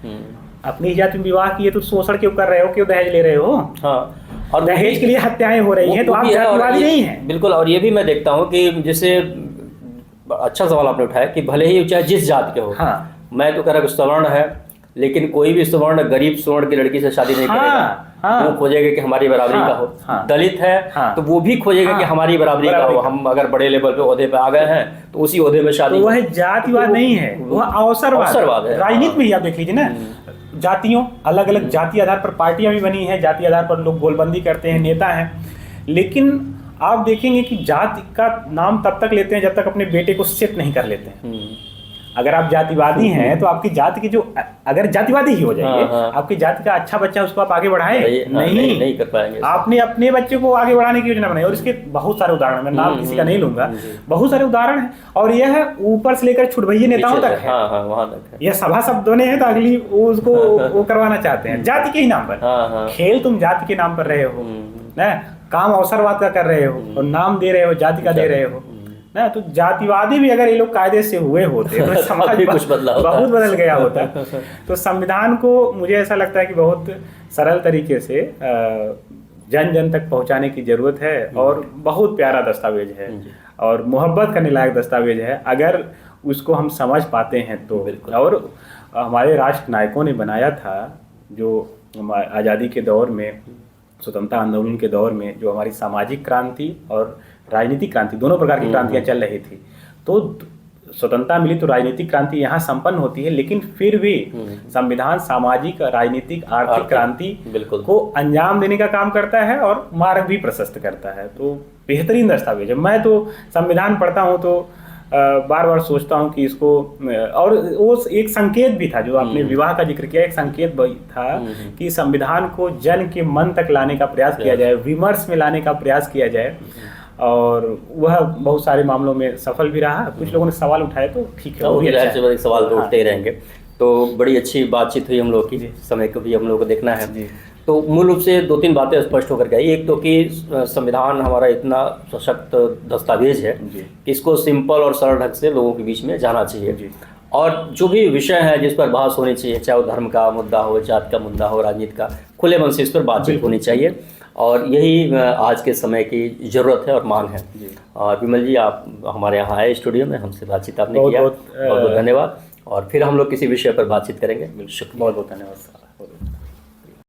अपनी ही जाति में विवाह किए तो शोषण क्यों कर रहे हो, क्यों दहेज ले रहे हो? हाँ, और दहेज के लिए हत्याएं हो रही हैं, तो आप जातिवादी नहीं हैं। बिल्कुल। और ये भी मैं देखता हूँ कि जैसे अच्छा सवाल आपने उठाया कि भले ही चाहे जिस जात के हो, हाँ, मैं तो कह रहा सवर्ण है, लेकिन कोई भी सवर्ण गरीब सवर्ण की लड़की से शादी नहीं करेगा। वो खोजेगा कि हमारी बराबरी का हो। दलित है तो वो भी खोजेगा कि हमारी बराबरी का हो। हम अगर बड़े लेवल पे ओहदे पे आ गए हैं तो उसी ओहदे में शादी। तो वह जातिवाद नहीं है, वह अवसरवाद है। राजनीति में ही आप देख लीजिए ना, जातियों, अलग अलग जाति आधार पर पार्टियां भी बनी हैं, जाति आधार पर लोग गोलबंदी करते हैं, नेता हैं। लेकिन आप देखेंगे कि जाति का नाम तब तक लेते हैं जब तक अपने बेटे को सेट नहीं कर लेते हैं। अगर आप जातिवादी हैं तो आपकी जाति की जो अगर जातिवादी ही हो जाइए, हाँ। आपकी जाति का अच्छा बच्चा उसको आप आगे बढ़ाएं, नहीं कर पाएंगे। आपने अपने बच्चे को आगे बढ़ाने की योजना बनाई और इसके बहुत सारे उदाहरण, मैं नाम किसी का नहीं लूंगा, बहुत सारे उदाहरण हैं। और यह ऊपर से लेकर छुटभइये नेताओं तक है। वहां तक है। यह सभा शब्दों ने है तो अगली उसको वो करवाना चाहते हैं जाति के ही नाम पर। खेल तुम जाति के नाम पर रहे हो ना, काम अवसरवाद का कर रहे हो और नाम दे रहे हो, जाति का दे रहे हो ना। तो जातिवादी भी अगर ये लोग कायदे से हुए होते तो समाज कुछ बहुत बदल गया होता। तो संविधान को मुझे ऐसा लगता है कि बहुत सरल तरीके से जन जन तक पहुंचाने की जरूरत है और बहुत प्यारा दस्तावेज है और मोहब्बत करने लायक दस्तावेज है अगर उसको हम समझ पाते हैं तो। और हमारे राष्ट्र नायकों ने बनाया था, जो आज़ादी के दौर में, स्वतंत्रता आंदोलन के दौर में जो हमारी सामाजिक क्रांति और राजनीतिक क्रांति, दोनों प्रकार की क्रांतियां चल रही थी। तो स्वतंत्रता मिली तो राजनीतिक क्रांति यहाँ संपन्न होती है, लेकिन फिर भी संविधान सामाजिक, राजनीतिक, आर्थिक क्रांति को अंजाम देने का काम करता है और मार्ग भी प्रशस्त करता है। तो बेहतरीन दस्तावेज है। मैं तो संविधान पढ़ता हूँ तो बार बार सोचता हूँ कि इसको, और वो एक संकेत भी था जो आपने विवाह का जिक्र किया, एक संकेत भी था कि संविधान को जन के मन तक लाने का प्रयास किया जाए, विमर्श में लाने का प्रयास किया जाए और वह बहुत सारे मामलों में सफल भी रहा। कुछ लोगों ने सवाल उठाए तो ठीक है, वो भी अच्छा है। सवाल तो उठते ही रहेंगे। तो बड़ी अच्छी बातचीत हुई हम लोग की, समय को भी हम लोग को देखना है। तो मूल रूप से 2-3 बातें स्पष्ट होकर गई। एक तो कि संविधान हमारा इतना सशक्त दस्तावेज है कि इसको सिंपल और सरल ढंग से लोगों के बीच में जाना चाहिए और जो भी विषय है जिस पर बहस होनी चाहिए, चाहे वो धर्म का मुद्दा हो, जाति का मुद्दा हो, राजनीति का, खुले मन से इस पर बातचीत होनी चाहिए और यही आज के समय की ज़रूरत है और मांग है। और विमल जी, आप हमारे यहाँ आए स्टूडियो में, हमसे बातचीत आपने किया, बहुत बहुत धन्यवाद। और फिर हम लोग किसी विषय पर बातचीत करेंगे। बहुत बहुत धन्यवाद।